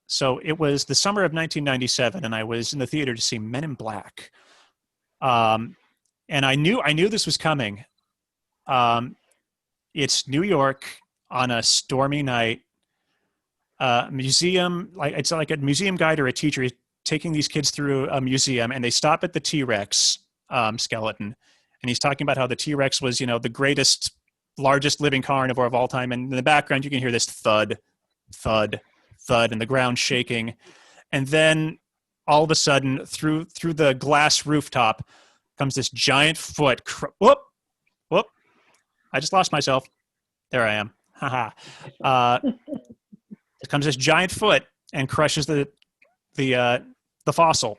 A: so it was the summer of 1997, and I was in the theater to see Men in Black. Um, and I knew this was coming. Um, it's New York on a stormy night. Museum, like it's like a museum guide or a teacher is taking these kids through a museum, and they stop at the T-Rex skeleton, and he's talking about how the T-Rex was, the greatest, largest living carnivore of all time. And in the background, you can hear this thud, thud, thud, and the ground shaking. And then all of a sudden, through the glass rooftop, comes this giant foot. Whoop, whoop! I just lost myself. There I am. Haha. Comes this giant foot and crushes the fossil.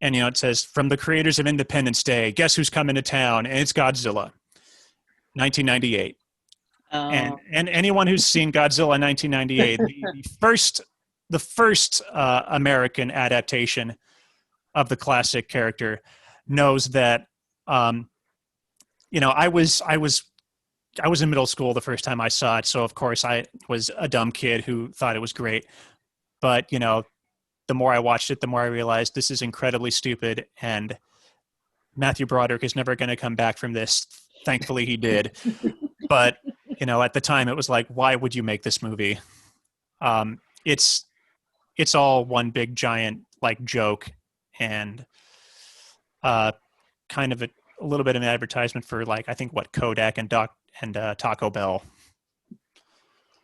A: And it says, from the creators of Independence Day, guess who's coming to town? And it's Godzilla, 1998. And anyone who's seen Godzilla 1998, the first American adaptation of the classic character, knows that I was in middle school the first time I saw it, so of course I was a dumb kid who thought it was great. But the more I watched it, the more I realized this is incredibly stupid, and Matthew Broderick is never going to come back from this. Thankfully, he did. But at the time, it was like, why would you make this movie? It's all one big giant like joke, and kind of a little bit of an advertisement for, like, I think what Kodak and Taco Bell.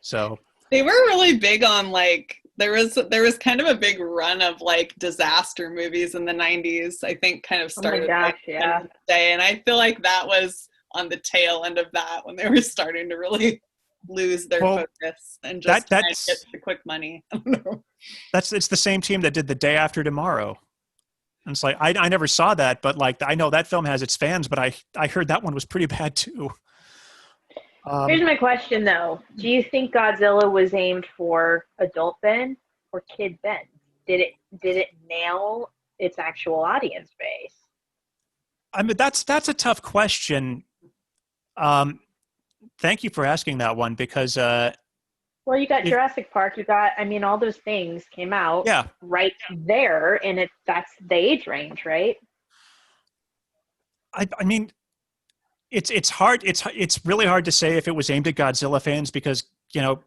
A: So
C: They were really big on, like, there was kind of a big run of like disaster movies in the 90s. I think kind of
B: Oh my
C: started
B: gosh,
C: like
B: yeah.
C: Day, and I feel like that was on the tail end of that when they were starting to really lose their
A: Well,
C: focus and just trying to get
A: that's
C: the quick money.
A: it's the same team that did The Day After Tomorrow. And it's like, I never saw that, but like I know that film has its fans, but I heard that one was pretty bad too.
B: Here's my question though. Do you think Godzilla was aimed for adult Ben or kid Ben? Did it nail its actual audience base?
A: I mean, that's a tough question. Thank you for asking that one, because
B: Well, you got
A: it,
B: Jurassic Park, all those things came out
A: yeah,
B: right there, and that's the age range, right?
A: I mean, it's hard. It's really hard to say if it was aimed at Godzilla fans, because the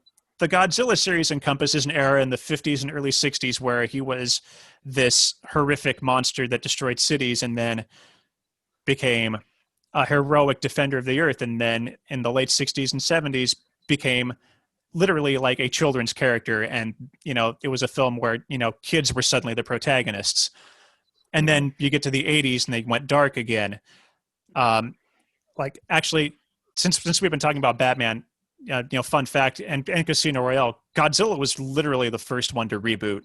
A: Godzilla series encompasses an era in the 50s and early 60s where he was this horrific monster that destroyed cities, and then became a heroic defender of the earth, and then in the late 60s and 70s became literally like a children's character, and it was a film where kids were suddenly the protagonists. And then you get to the 80s and they went dark again. Um, like actually, since we've been talking about Batman, fun fact, and Casino Royale, Godzilla was literally the first one to reboot,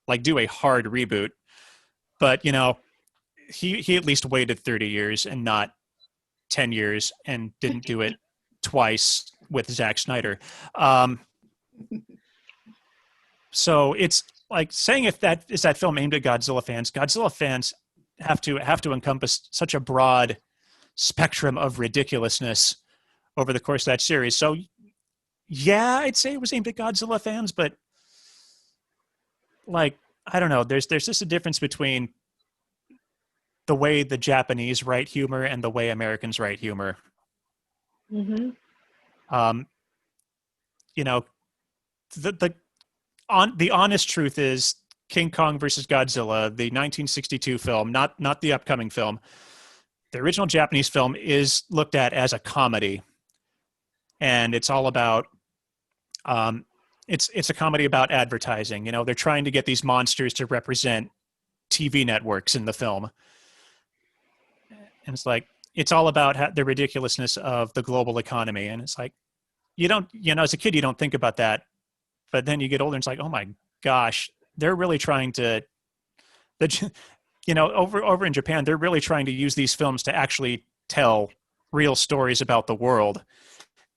A: like do a hard reboot. But he at least waited 30 years and not 10 years, and didn't do it twice with Zack Snyder. Um, so it's like saying if that is that film aimed at Godzilla fans have to encompass such a broad spectrum of ridiculousness over the course of that series. So yeah, I'd say it was aimed at Godzilla fans, but like I don't know, there's just a difference between the way the Japanese write humor and the way Americans write humor.
B: Mm-hmm.
A: Um, you know, the honest truth is King Kong versus Godzilla, the 1962 film, not the upcoming film. The original Japanese film is looked at as a comedy, and it's all about it's a comedy about advertising. They're trying to get these monsters to represent TV networks in the film, and it's like it's all about the ridiculousness of the global economy. And it's like you don't, as a kid, you don't think about that, but then you get older and it's like, oh my gosh, they're really trying to, over in Japan, they're really trying to use these films to actually tell real stories about the world.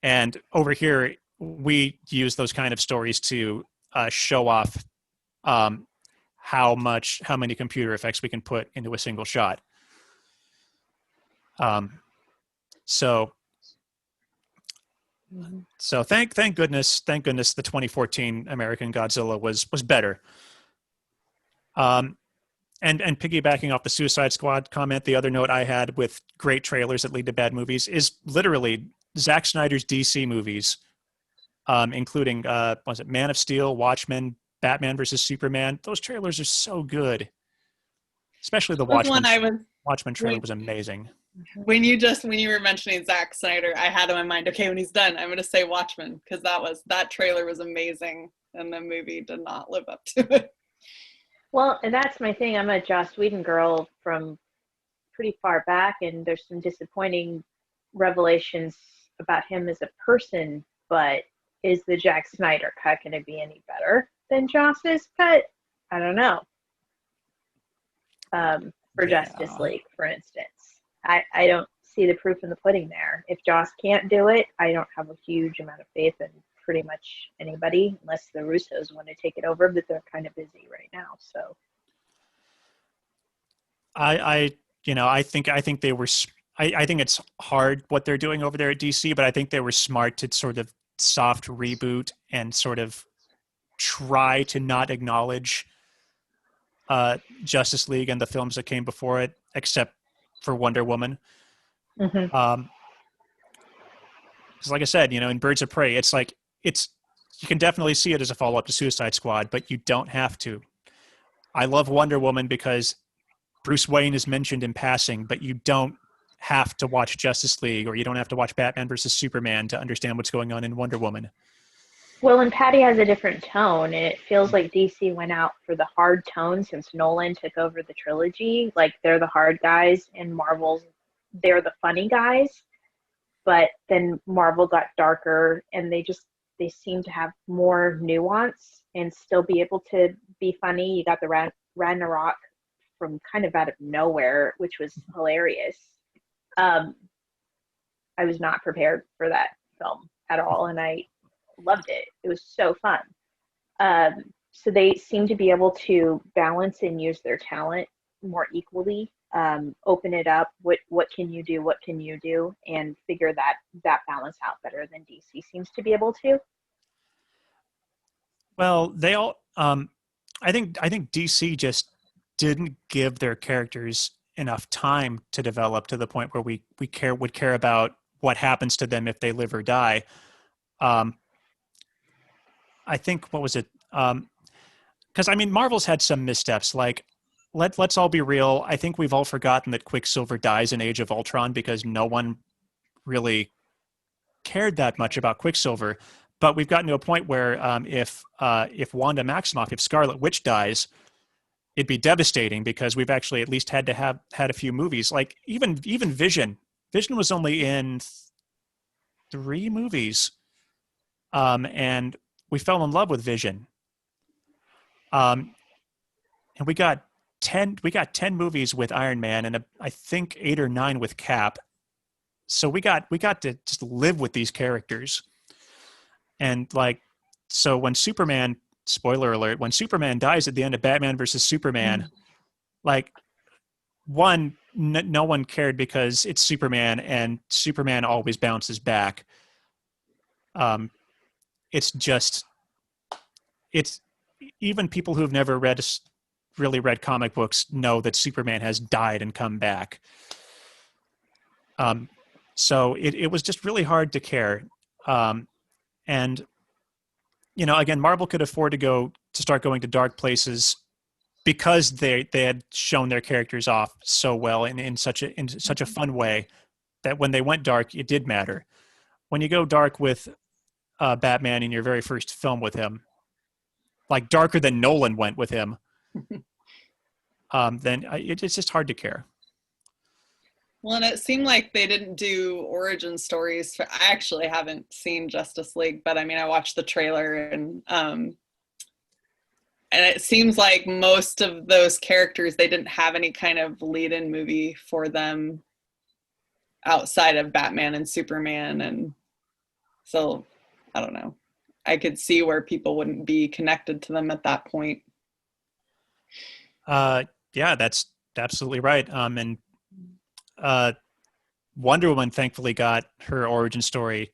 A: And over here, we use those kind of stories to show off how many computer effects we can put into a single shot. So thank goodness the 2014 American Godzilla was better. And piggybacking off the Suicide Squad comment, the other note I had with great trailers that lead to bad movies is literally Zack Snyder's DC movies, including was it Man of Steel, Watchmen, Batman versus Superman. Those trailers are so good, especially the Watchmen trailer was amazing.
C: When you were mentioning Zack Snyder, I had in my mind, okay, when he's done, I'm going to say Watchmen, because that trailer was amazing, and the movie did not live up to it.
B: Well, and that's my thing. I'm a Joss Whedon girl from pretty far back, and there's some disappointing revelations about him as a person, but is the Zack Snyder cut going to be any better than Joss's cut? I don't know. For Justice League, for instance. I don't see the proof in the pudding there. If Joss can't do it, I don't have a huge amount of faith in pretty much anybody, unless the Russos want to take it over, but they're kind of busy right now. So
A: I think they were. I think it's hard what they're doing over there at DC, but I think they were smart to sort of soft reboot and sort of try to not acknowledge Justice League and the films that came before it, except for Wonder Woman.
B: mm-hmm.
A: Because like I said, in Birds of Prey, it's like you can definitely see it as a follow-up to Suicide Squad, but you don't have to. I love Wonder Woman because Bruce Wayne is mentioned in passing, but you don't have to watch Justice League, or you don't have to watch Batman versus Superman to understand what's going on in Wonder Woman.
B: Well, and Patty has a different tone, and it feels like DC went out for the hard tone since Nolan took over the trilogy. Like, they're the hard guys, and Marvel's, they're the funny guys. But then Marvel got darker, and they seem to have more nuance and still be able to be funny. You got the Ragnarok from kind of out of nowhere, which was hilarious. I was not prepared for that film at all, and I loved it. It was so fun. So they seem to be able to balance and use their talent more equally, open it up. What can you do, and figure that balance out better than DC seems to be able to.
A: Well, they all. I think DC just didn't give their characters enough time to develop to the point where we would care about what happens to them if they live or die. I think what was it? Because Marvel's had some missteps. Like, let's all be real. I think we've all forgotten that Quicksilver dies in Age of Ultron because no one really cared that much about Quicksilver. But we've gotten to a point where if Wanda Maximoff, if Scarlet Witch dies, it'd be devastating because we've actually at least had to have had a few movies. Like even Vision. Vision was only in 3 movies, and we fell in love with Vision. Um, and we got 10 movies with Iron Man, and I think 8 or 9 with Cap. So we got to just live with these characters. And like, so when Superman, spoiler alert, when Superman dies at the end of Batman versus Superman, like, no one cared because it's Superman, and Superman always bounces back. It's just, it's even people who've never really read comic books know that Superman has died and come back. So it was just really hard to care. And again, Marvel could afford to start going to dark places because they had shown their characters off so well in such a fun way that when they went dark, it did matter. When you go dark with Batman in your very first film with him, like darker than Nolan went with him, then it's just hard to care.
C: Well, and it seemed like they didn't do origin stories. I actually haven't seen Justice League, but I mean, I watched the trailer, and it seems like most of those characters, they didn't have any kind of lead-in movie for them outside of Batman and Superman, and so I don't know. I could see where people wouldn't be connected to them at that point.
A: Yeah, that's absolutely right. And Wonder Woman thankfully got her origin story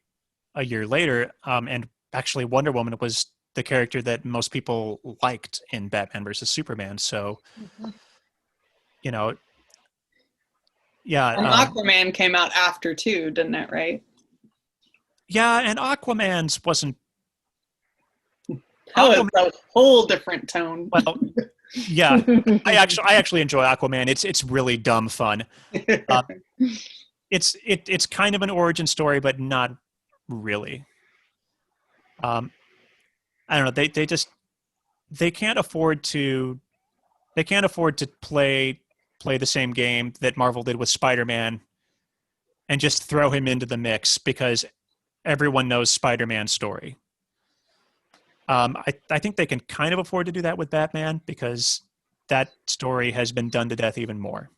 A: a year later. And actually, Wonder Woman was the character that most people liked in Batman versus Superman. So, yeah.
C: And Aquaman came out after too, didn't it? Right?
A: Yeah, and Aquaman's wasn't.
C: That was a whole different tone.
A: Well, yeah, I actually enjoy Aquaman. It's really dumb fun. It's kind of an origin story, but not really. I don't know. They can't afford to play the same game that Marvel did with Spider-Man and just throw him into the mix because everyone knows Spider-Man's story. I think they can kind of afford to do that with Batman because that story has been done to death even more.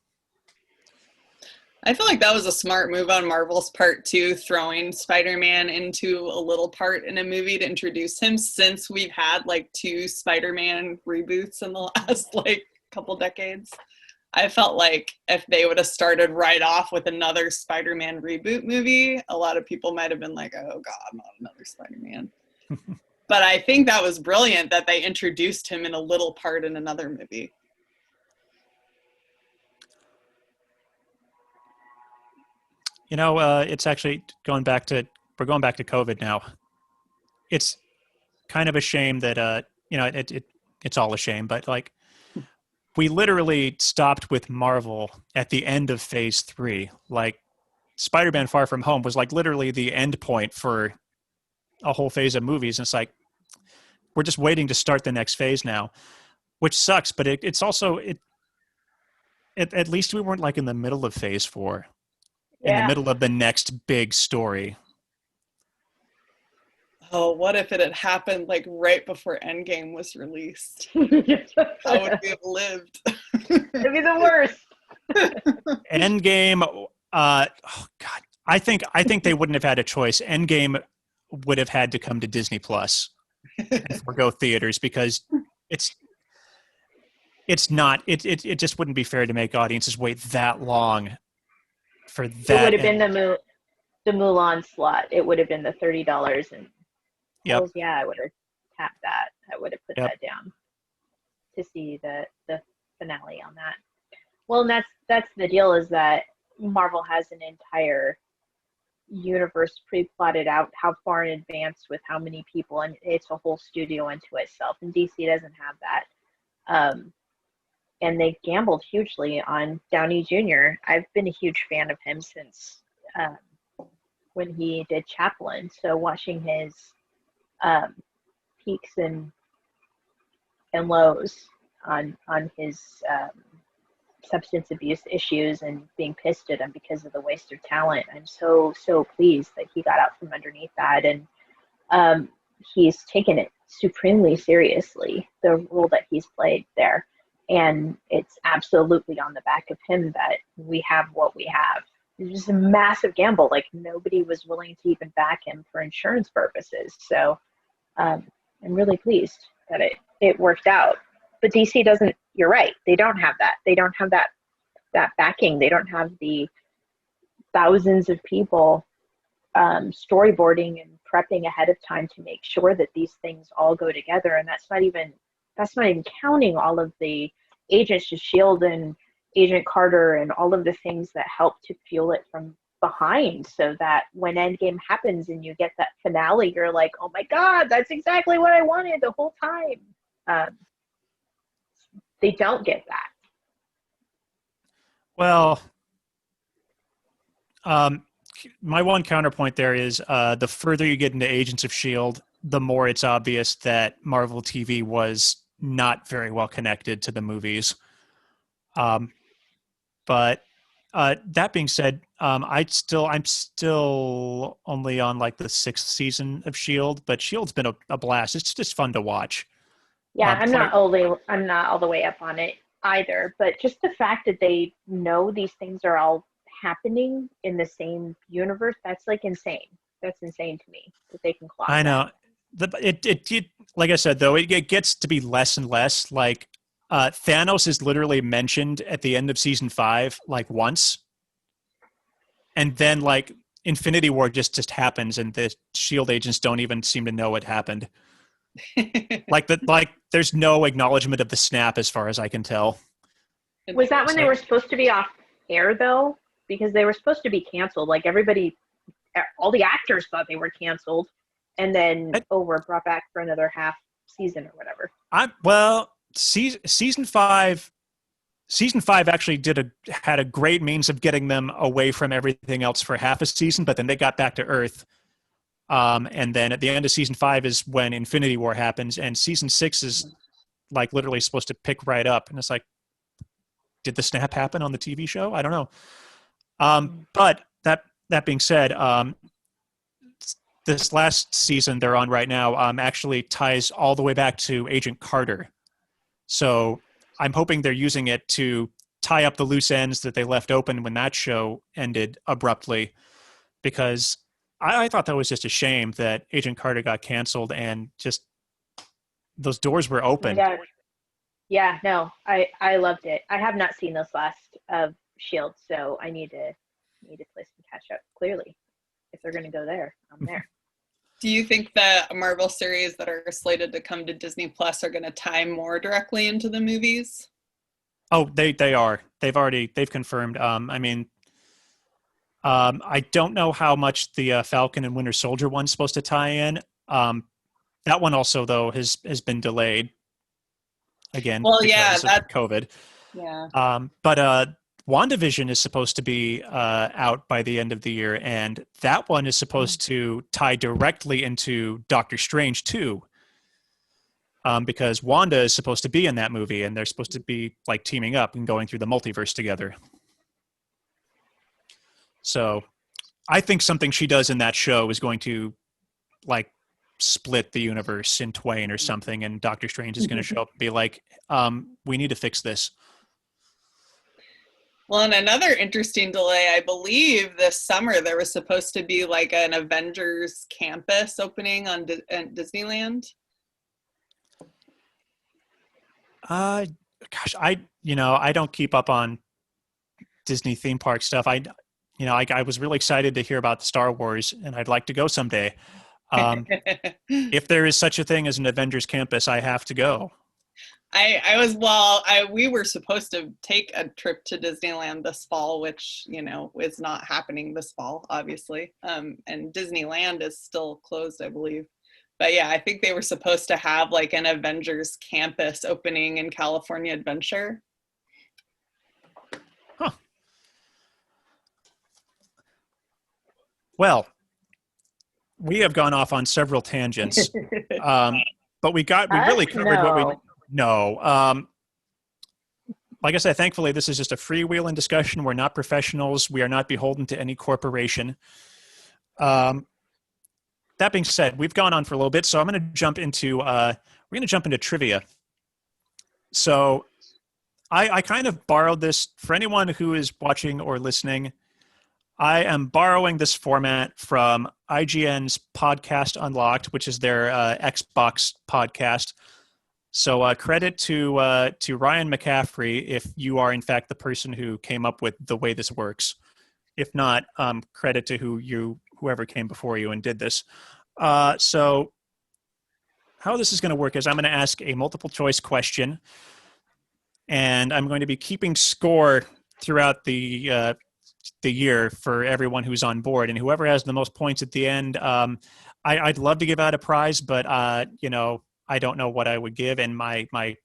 C: I feel like that was a smart move on Marvel's part too, throwing Spider-Man into a little part in a movie to introduce him, since we've had like 2 Spider-Man reboots in the last like couple decades. I felt like if they would have started right off with another Spider-Man reboot movie, a lot of people might have been like, oh God, not another Spider-Man. But I think that was brilliant that they introduced him in a little part in another movie.
A: It's actually we're going back to COVID now. It's kind of a shame that it's all a shame, but like we literally stopped with Marvel at the end of Phase 3. Like Spider-Man: Far From Home was like literally the end point for a whole phase of movies, and it's like we're just waiting to start the next phase now, which sucks. But it's also at least we weren't like in the middle of Phase 4. In the middle of the next big story.
C: Oh, what if it had happened like right before Endgame was released? How would we have lived?
B: It'd be the worst.
A: Endgame, oh God. I think they wouldn't have had a choice. Endgame would have had to come to Disney Plus and forgo theaters because it just wouldn't be fair to make audiences wait that long for that.
B: It would have been the Mulan slot. It would have been the $30, and I would have tapped that. I would have put that down to see the finale on that. Well, and that's the deal, is that Marvel has an entire universe pre-plotted out how far in advance with how many people, and it's a whole studio unto itself, and DC doesn't have that. And they gambled hugely on Downey Jr. I've been a huge fan of him since when he did Chaplin. So watching his peaks and lows on his substance abuse issues and being pissed at him because of the waste of talent. I'm so pleased that he got out from underneath that, and he's taken it supremely seriously, the role that he's played there. And it's absolutely on the back of him that we have what we have. It was a massive gamble. Like, nobody was willing to even back him for insurance purposes. So I'm really pleased that it worked out. But DC doesn't, you're right, they don't have that. They don't have that backing. They don't have the thousands of people storyboarding and prepping ahead of time to make sure that these things all go together. And that's not even counting all of the Agents of S.H.I.E.L.D. and Agent Carter and all of the things that help to fuel it from behind, so that when Endgame happens and you get that finale, you're like, oh my God, that's exactly what I wanted the whole time. They don't get that.
A: Well, my one counterpoint there is the further you get into Agents of S.H.I.E.L.D., the more it's obvious that Marvel TV was not very well connected to the movies. But that being said, I'm still only on like the 6th season of S.H.I.E.L.D., but S.H.I.E.L.D.'s been a blast. It's just fun to watch.
B: Yeah, I'm not all the way up on it either, but just the fact that they know these things are all happening in the same universe, that's like insane. That's insane to me that they can clock
A: I know.
B: that.
A: It like I said, though, it gets to be less and less. Like Thanos is literally mentioned at the end of season 5, like once, and then like Infinity War just happens, and the Shield agents don't even seem to know what happened. Like there's no acknowledgement of the snap as far as I can tell.
B: Was that when they were supposed to be off air though? Because they were supposed to be canceled. Like everybody, all the actors thought they were canceled, and then were brought back for another half season or whatever.
A: Season 5 actually had a great means of getting them away from everything else for half a season, but then they got back to Earth. And then at the end of season 5 is when Infinity War happens, and season 6 is like literally supposed to pick right up. And it's like, did the snap happen on the TV show? I don't know. But that being said, this last season they're on right now actually ties all the way back to Agent Carter. So I'm hoping they're using it to tie up the loose ends that they left open when that show ended abruptly, because I thought that was just a shame that Agent Carter got canceled and just those doors were open.
B: Oh my God. Yeah, no, I loved it. I have not seen those last of S.H.I.E.L.D., so I need to play some catch up. Clearly, if they're going to go there, I'm there.
C: Do you think the Marvel series that are slated to come to Disney Plus are going to tie more directly into the movies?
A: Oh, they are. They've confirmed. I don't know how much the Falcon and Winter Soldier one's supposed to tie in. That one also, though, has been delayed again because of COVID.
C: Yeah.
A: But WandaVision is supposed to be out by the end of the year, and that one is supposed to tie directly into Doctor Strange too. Because Wanda is supposed to be in that movie, and they're supposed to be like teaming up and going through the multiverse together. So I think something she does in that show is going to like split the universe in twain or something, and Doctor Strange is going to show up and be like, we need to fix this.
C: Well, and another interesting delay, I believe this summer there was supposed to be like an Avengers campus opening on Disneyland.
A: Gosh, I don't keep up on Disney theme park stuff. I was really excited to hear about Star Wars, and I'd like to go someday. If there is such a thing as an Avengers campus, I have to go.
C: We were supposed to take a trip to Disneyland this fall, which, is not happening this fall, obviously. And Disneyland is still closed, I believe. But yeah, I think they were supposed to have like an Avengers campus opening in California Adventure.
A: Huh. Well, we have gone off on several tangents, but we really covered what we. No. like I said, thankfully, this is just a freewheeling discussion. We're not professionals. We are not beholden to any corporation. That being said, we've gone on for a little bit, so I'm going to jump into trivia. So I kind of borrowed this for anyone who is watching or listening. I am borrowing this format from IGN's Podcast Unlocked, which is their Xbox podcast. So credit to Ryan McCaffrey if you are in fact the person who came up with the way this works. If not, credit to whoever came before you and did this. So how this is going to work is I'm going to ask a multiple choice question, and I'm going to be keeping score throughout the year for everyone who's on board, and whoever has the most points at the end. I'd love to give out a prize, but I don't know what I would give, and my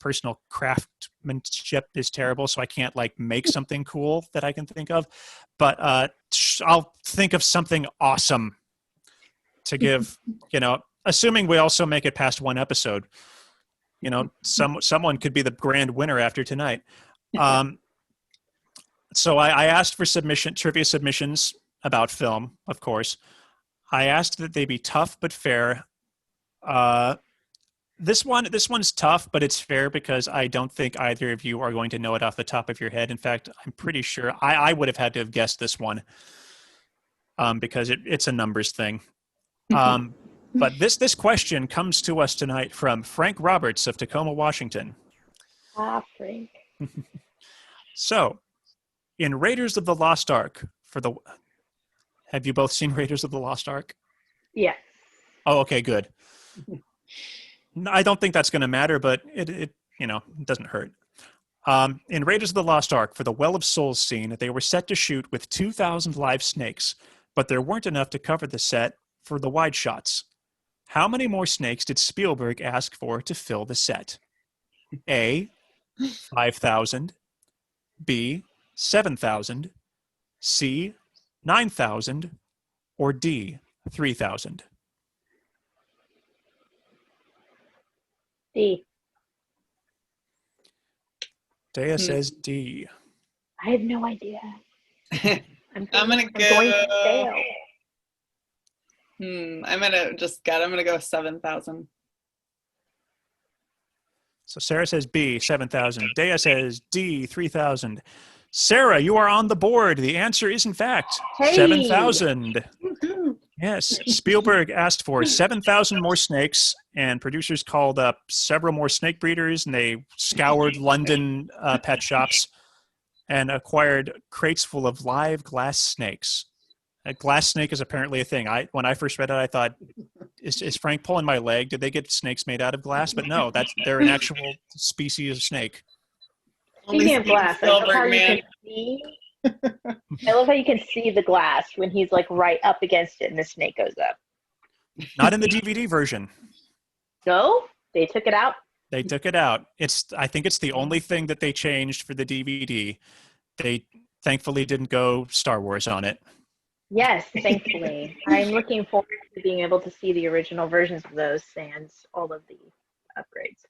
A: personal craftsmanship is terrible, so I can't like make something cool that I can think of. But I'll think of something awesome to give. Assuming we also make it past one episode. Someone could be the grand winner after tonight. So I asked for trivia submissions about film, of course. I asked that they be tough but fair. This one's tough, but it's fair because I don't think either of you are going to know it off the top of your head. In fact, I'm pretty sure I would have had to have guessed this one because it's a numbers thing. But this question comes to us tonight from Frank Roberts of Tacoma, Washington.
B: Frank.
A: So, in Raiders of the Lost Ark, have you both seen Raiders of the Lost Ark?
B: Yeah.
A: Oh, okay, good. I don't think that's going to matter, but it doesn't hurt. In Raiders of the Lost Ark, for the Well of Souls scene, they were set to shoot with 2,000 live snakes, but there weren't enough to cover the set for the wide shots. How many more snakes did Spielberg ask for to fill the set? A, 5,000. B, 7,000. C, 9,000. Or D, 3,000.
B: D.
A: Dea says D.
B: I have no idea.
C: I'm going to
B: fail.
C: I'm going to go 7,000.
A: So Sarah says B, 7,000. Dea says D, 3,000. Sarah, you are on the board. The answer is, in fact, 7,000. Yes, Spielberg asked for 7,000 more snakes, and producers called up several more snake breeders, and they scoured London pet shops and acquired crates full of live glass snakes. A glass snake is apparently a thing. When I first read it, I thought, is Frank pulling my leg? Did they get snakes made out of glass? But no, they're an actual species of snake.
B: Speaking of glass, I love how you can see. I love how you can see the glass when he's like right up against it and the snake goes up.
A: Not in the DVD version.
B: No? They took it out?
A: They took it out. I think it's the only thing that they changed for the DVD. They thankfully didn't go Star Wars on it.
B: Yes, thankfully. I'm looking forward to being able to see the original versions of those sans all of the upgrades.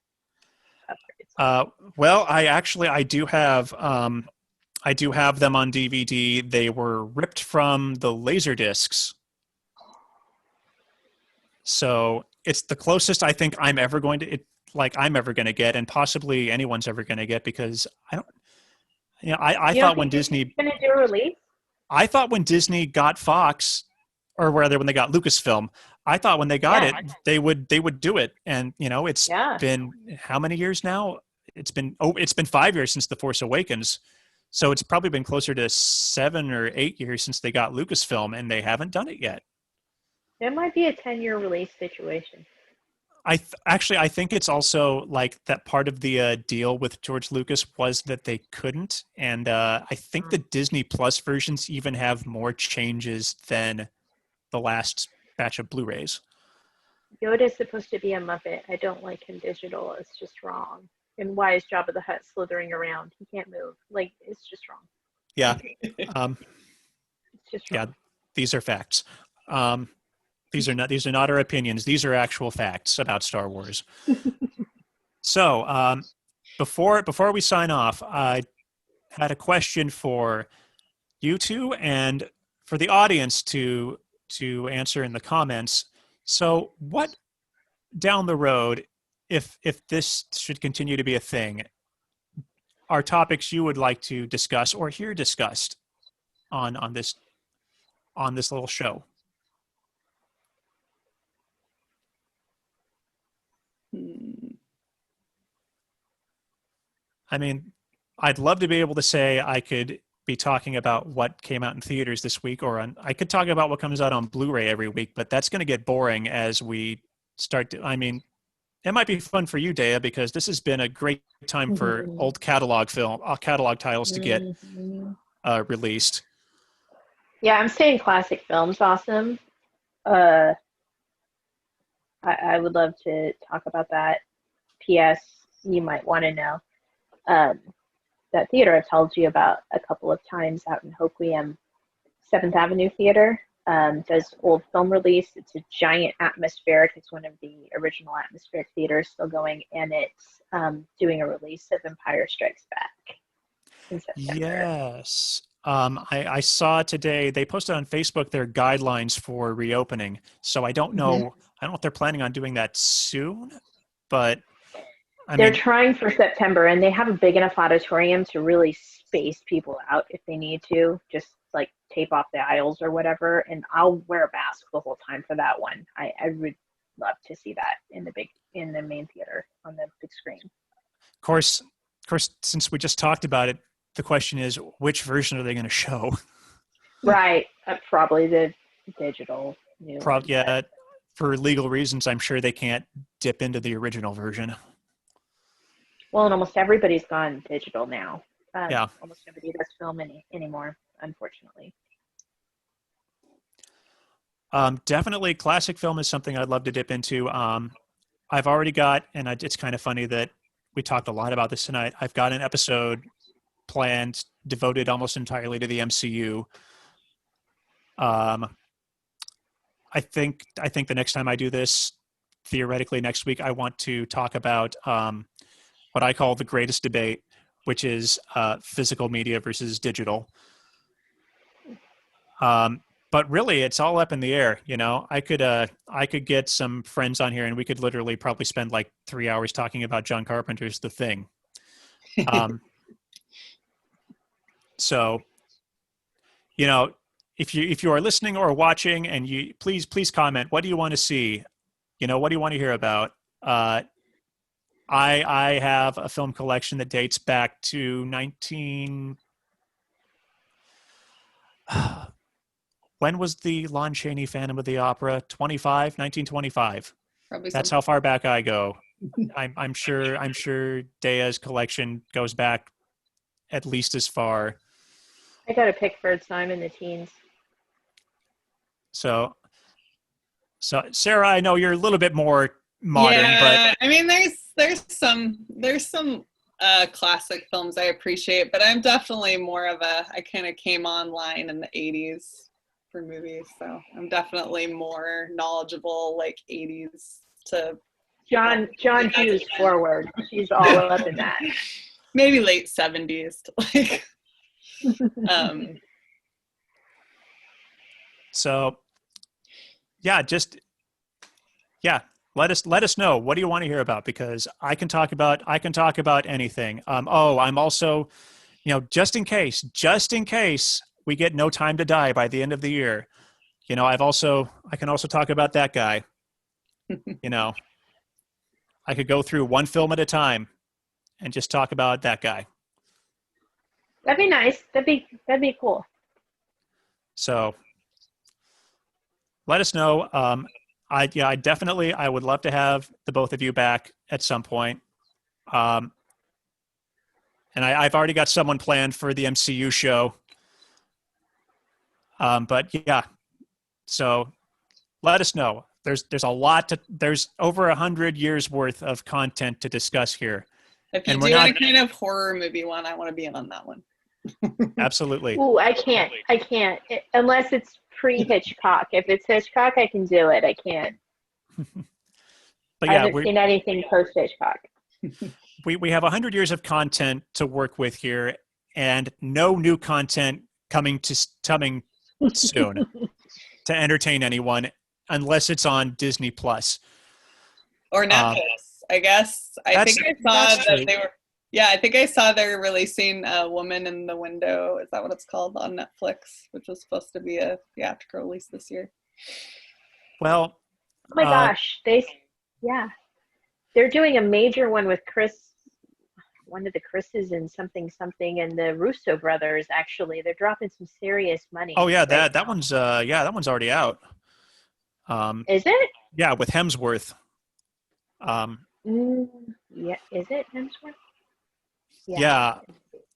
A: Well, I do have them on DVD. They were ripped from the laser discs. So it's the closest I think I'm ever going to get, and possibly anyone's ever going to get, because I thought when Disney
B: going to do a release.
A: I thought when Disney got Fox, or rather when they got Lucasfilm, I thought when they got it, they would do it. And it's been how many years now? It's been 5 years since The Force Awakens. So it's probably been closer to 7 or 8 years since they got Lucasfilm, and they haven't done it yet.
B: It might be a 10-year release situation.
A: I think it's also like that part of the deal with George Lucas was that they couldn't. And I think the Disney Plus versions even have more changes than the last batch of Blu-rays.
B: Yoda's supposed to be a Muppet. I don't like him digital. It's just wrong. And why is Jabba the Hutt slithering around? He can't move. Like, it's just wrong.
A: Yeah.
B: It's just wrong.
A: Yeah, these are facts. These are not our opinions. These are actual facts about Star Wars. So, before we sign off, I had a question for you two and for the audience to answer in the comments. So, what down the road, if this should continue to be a thing, are topics you would like to discuss or hear discussed on this little show? I mean, I'd love to be able to say I could be talking about what came out in theaters this week, or I could talk about what comes out on Blu-ray every week, but that's going to get boring as we start to. I mean, it might be fun for you, Dea, because this has been a great time for old catalog titles to get released.
B: Yeah, I'm saying classic films awesome. Uh, I would love to talk about that. P.S. You might want to know that theater I've told you about a couple of times out in Hoquiam, 7th Avenue Theater. Does old film release. It's a giant atmospheric. It's one of the original atmospheric theaters still going, and it's doing a release of Empire Strikes Back in September.
A: Yes. I saw today they posted on Facebook their guidelines for reopening. So I don't know. I don't know if they're planning on doing that soon, but
B: they're trying for September, and they have a big enough auditorium to really space people out if they need to. Just like tape off the aisles or whatever, and I'll wear a mask the whole time for that one. I would love to see that in the main theater on the big screen.
A: Of course, since we just talked about it, the question is, which version are they going to show?
B: Right, probably the digital new.
A: Yeah, for legal reasons, I'm sure they can't dip into the original version.
B: Well, and almost everybody's gone digital now.
A: Yeah,
B: almost nobody does film anymore, unfortunately.
A: Definitely, classic film is something I'd love to dip into. I've already got, and it's kind of funny that we talked a lot about this tonight. I've got an episode planned devoted almost entirely to the MCU. I think the next time I do this, theoretically next week, I want to talk about what I call the greatest debate, which is physical media versus digital. But really, it's all up in the air. You know, I could get some friends on here, and we could literally probably spend like 3 hours talking about John Carpenter's The Thing. So, you know, if you are listening or watching, and you please comment. What do you want to see? You know, what do you want to hear about? I have a film collection that dates back to 19. When was the Lon Chaney Phantom of the Opera? 1925.
C: Probably
A: That's how far back I go. I'm sure Dea's collection goes back at least as far.
B: I got a Pickford, so I'm in the teens.
A: So Sarah, I know you're a little bit more modern,
C: yeah,
A: but
C: I mean, there's some classic films I appreciate, but I'm definitely more of I kind of came online in the 80s for movies, so I'm definitely more knowledgeable, like 80s to
B: John Hughes forward. She's all up in that.
C: Maybe late 70s to like
A: so let us know, what do you want to hear about, because I can talk about anything. I'm also, you know, just in case we get No Time to Die by the end of the year, you know, I can also talk about that guy. You know, I could go through one film at a time and just talk about that guy.
B: That'd be nice. That'd be cool.
A: So let us know. I would love to have the both of you back at some point. And I've already got someone planned for the MCU show. But yeah, so let us know. There's over 100 years worth of content to discuss here.
C: If you do any kind of horror movie one, I want to be in on that one.
A: Absolutely.
B: Ooh, I can't. Unless it's pre-Hitchcock. If it's Hitchcock, I can do it. I can't.
A: But
B: I
A: yeah,
B: haven't seen anything post-Hitchcock.
A: we have 100 years of content to work with here, and no new content coming soon to entertain anyone unless it's on Disney Plus.
C: Or Netflix, I guess. I think I saw that they were. Yeah, I think I saw they're releasing A Woman in the Window. Is that what it's called on Netflix? Which was supposed to be a theatrical release this year.
A: Well,
B: oh my gosh, they're doing a major one with one of the Chris's and something, and the Russo brothers. Actually, they're dropping some serious money.
A: oh yeah, that one's already out.
B: Is it?
A: Yeah, with Hemsworth.
B: Yeah, is it Hemsworth?
A: Yeah.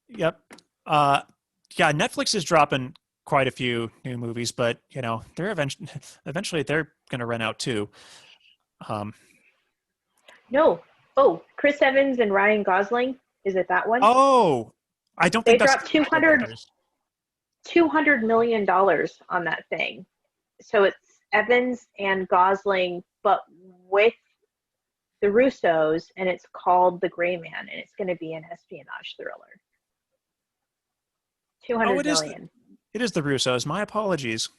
A: Yep. Yeah, Netflix is dropping quite a few new movies, but they're eventually they're going to run out too.
B: No. Oh, Chris Evans and Ryan Gosling. Is it that one?
A: Oh, I don't think
B: they
A: that's
B: dropped $200 million on that thing. So it's Evans and Gosling, but with the Russos, and it's called The Gray Man, and it's going to be an espionage thriller. 200 million.
A: It is the Russos. My apologies.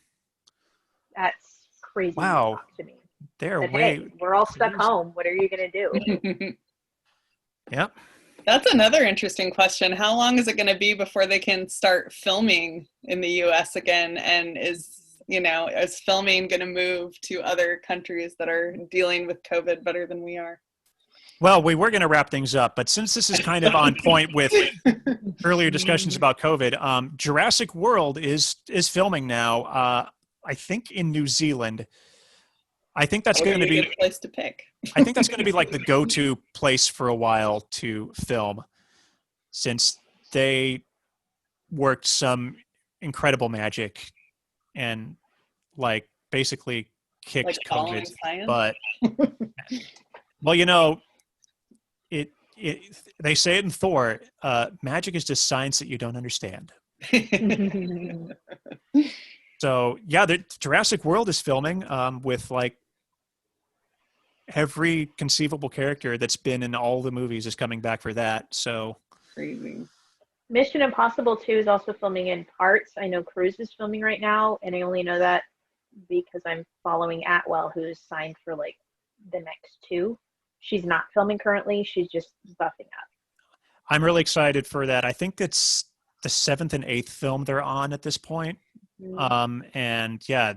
B: That's crazy
A: wow.
B: to me.
A: They're
B: but
A: way.
B: Hey, we're all stuck home. What are you going to
A: do? Yep.
C: That's another interesting question. How long is it going to be before they can start filming in the U.S. again? And is filming going to move to other countries that are dealing with COVID better than we are?
A: Well, we were going to wrap things up, but since this is kind of on point with earlier discussions about COVID, Jurassic World is filming now. I think in New Zealand. I think that's going to be a
C: good place to pick.
A: I think that's going to be like the go-to place for a while to film, since they worked some incredible magic and basically kicked COVID. But well, they say it in Thor, magic is just science that you don't understand. So yeah, the Jurassic World is filming with every conceivable character that's been in all the movies is coming back for that. So
C: crazy.
B: Mission Impossible 2 is also filming in parts. I know Cruise is filming right now, and I only know that because I'm following Atwell, who's signed for the next two. She's not filming currently. She's just buffing up.
A: I'm really excited for that. I think it's the 7th and 8th film they're on at this point. And yeah,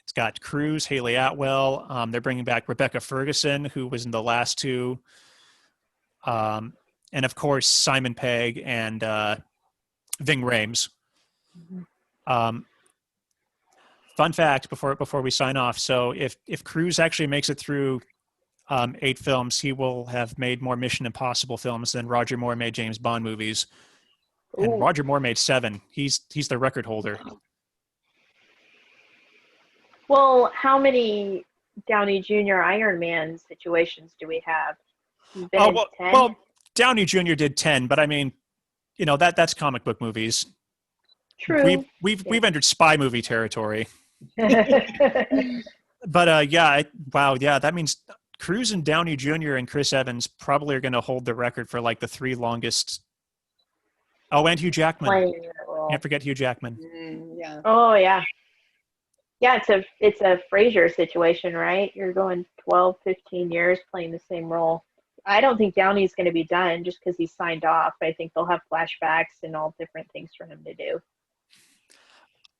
A: it's got Cruise, Haley Atwell. They're bringing back Rebecca Ferguson, who was in the last two. And of course, Simon Pegg and Ving Rhames. Fun fact before we sign off. So if Cruise actually makes it through 8 films, he will have made more Mission Impossible films than Roger Moore made James Bond movies. Ooh. And Roger Moore made 7. He's the record holder.
B: Well, how many Downey Jr. Iron Man situations do we have?
A: Well, Downey Jr. did 10, but I mean, that's comic book movies.
B: True.
A: We've entered spy movie territory. But that means Cruise and Downey Jr. and Chris Evans probably are going to hold the record for the 3 longest. Oh, and Hugh Jackman. Can't forget Hugh Jackman.
B: Yeah. Oh yeah. Yeah, it's a Frasier situation, right? You're going 12, 15 years playing the same role. I don't think Downey's going to be done just because he's signed off. I think they'll have flashbacks and all different things for him to do.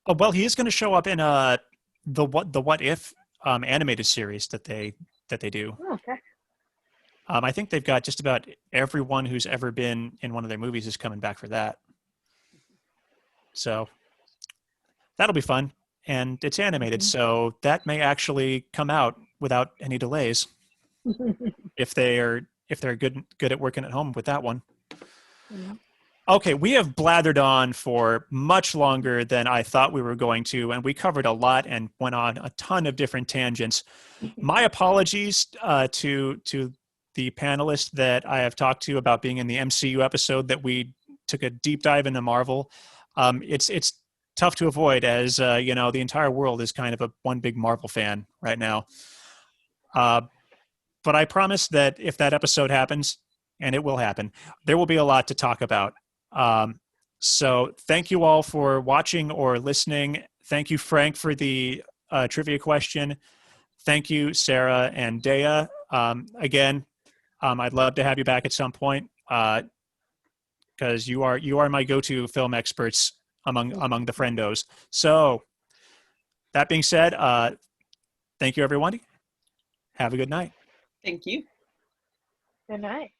A: Oh, well, he is going to show up in the What If animated series that they do.
B: Oh, okay.
A: I think they've got just about everyone who's ever been in one of their movies is coming back for that. So that'll be fun. And it's animated, so that may actually come out without any delays if they're good at working at home with that one. Mm-hmm. Okay, we have blathered on for much longer than I thought we were going to, and we covered a lot and went on a ton of different tangents. My apologies to the panelists that I have talked to about being in the MCU episode that we took a deep dive into Marvel. It's tough to avoid, as the entire world is kind of one big Marvel fan right now. But I promise that if that episode happens, and it will happen. There will be a lot to talk about. So thank you all for watching or listening. Thank you, Frank, for the trivia question. Thank you, Sarah and Dea. Again, I'd love to have you back at some point because you are my go-to film experts among the friendos. So that being said, thank you, everyone. Have a good night.
C: Thank you.
B: Good night.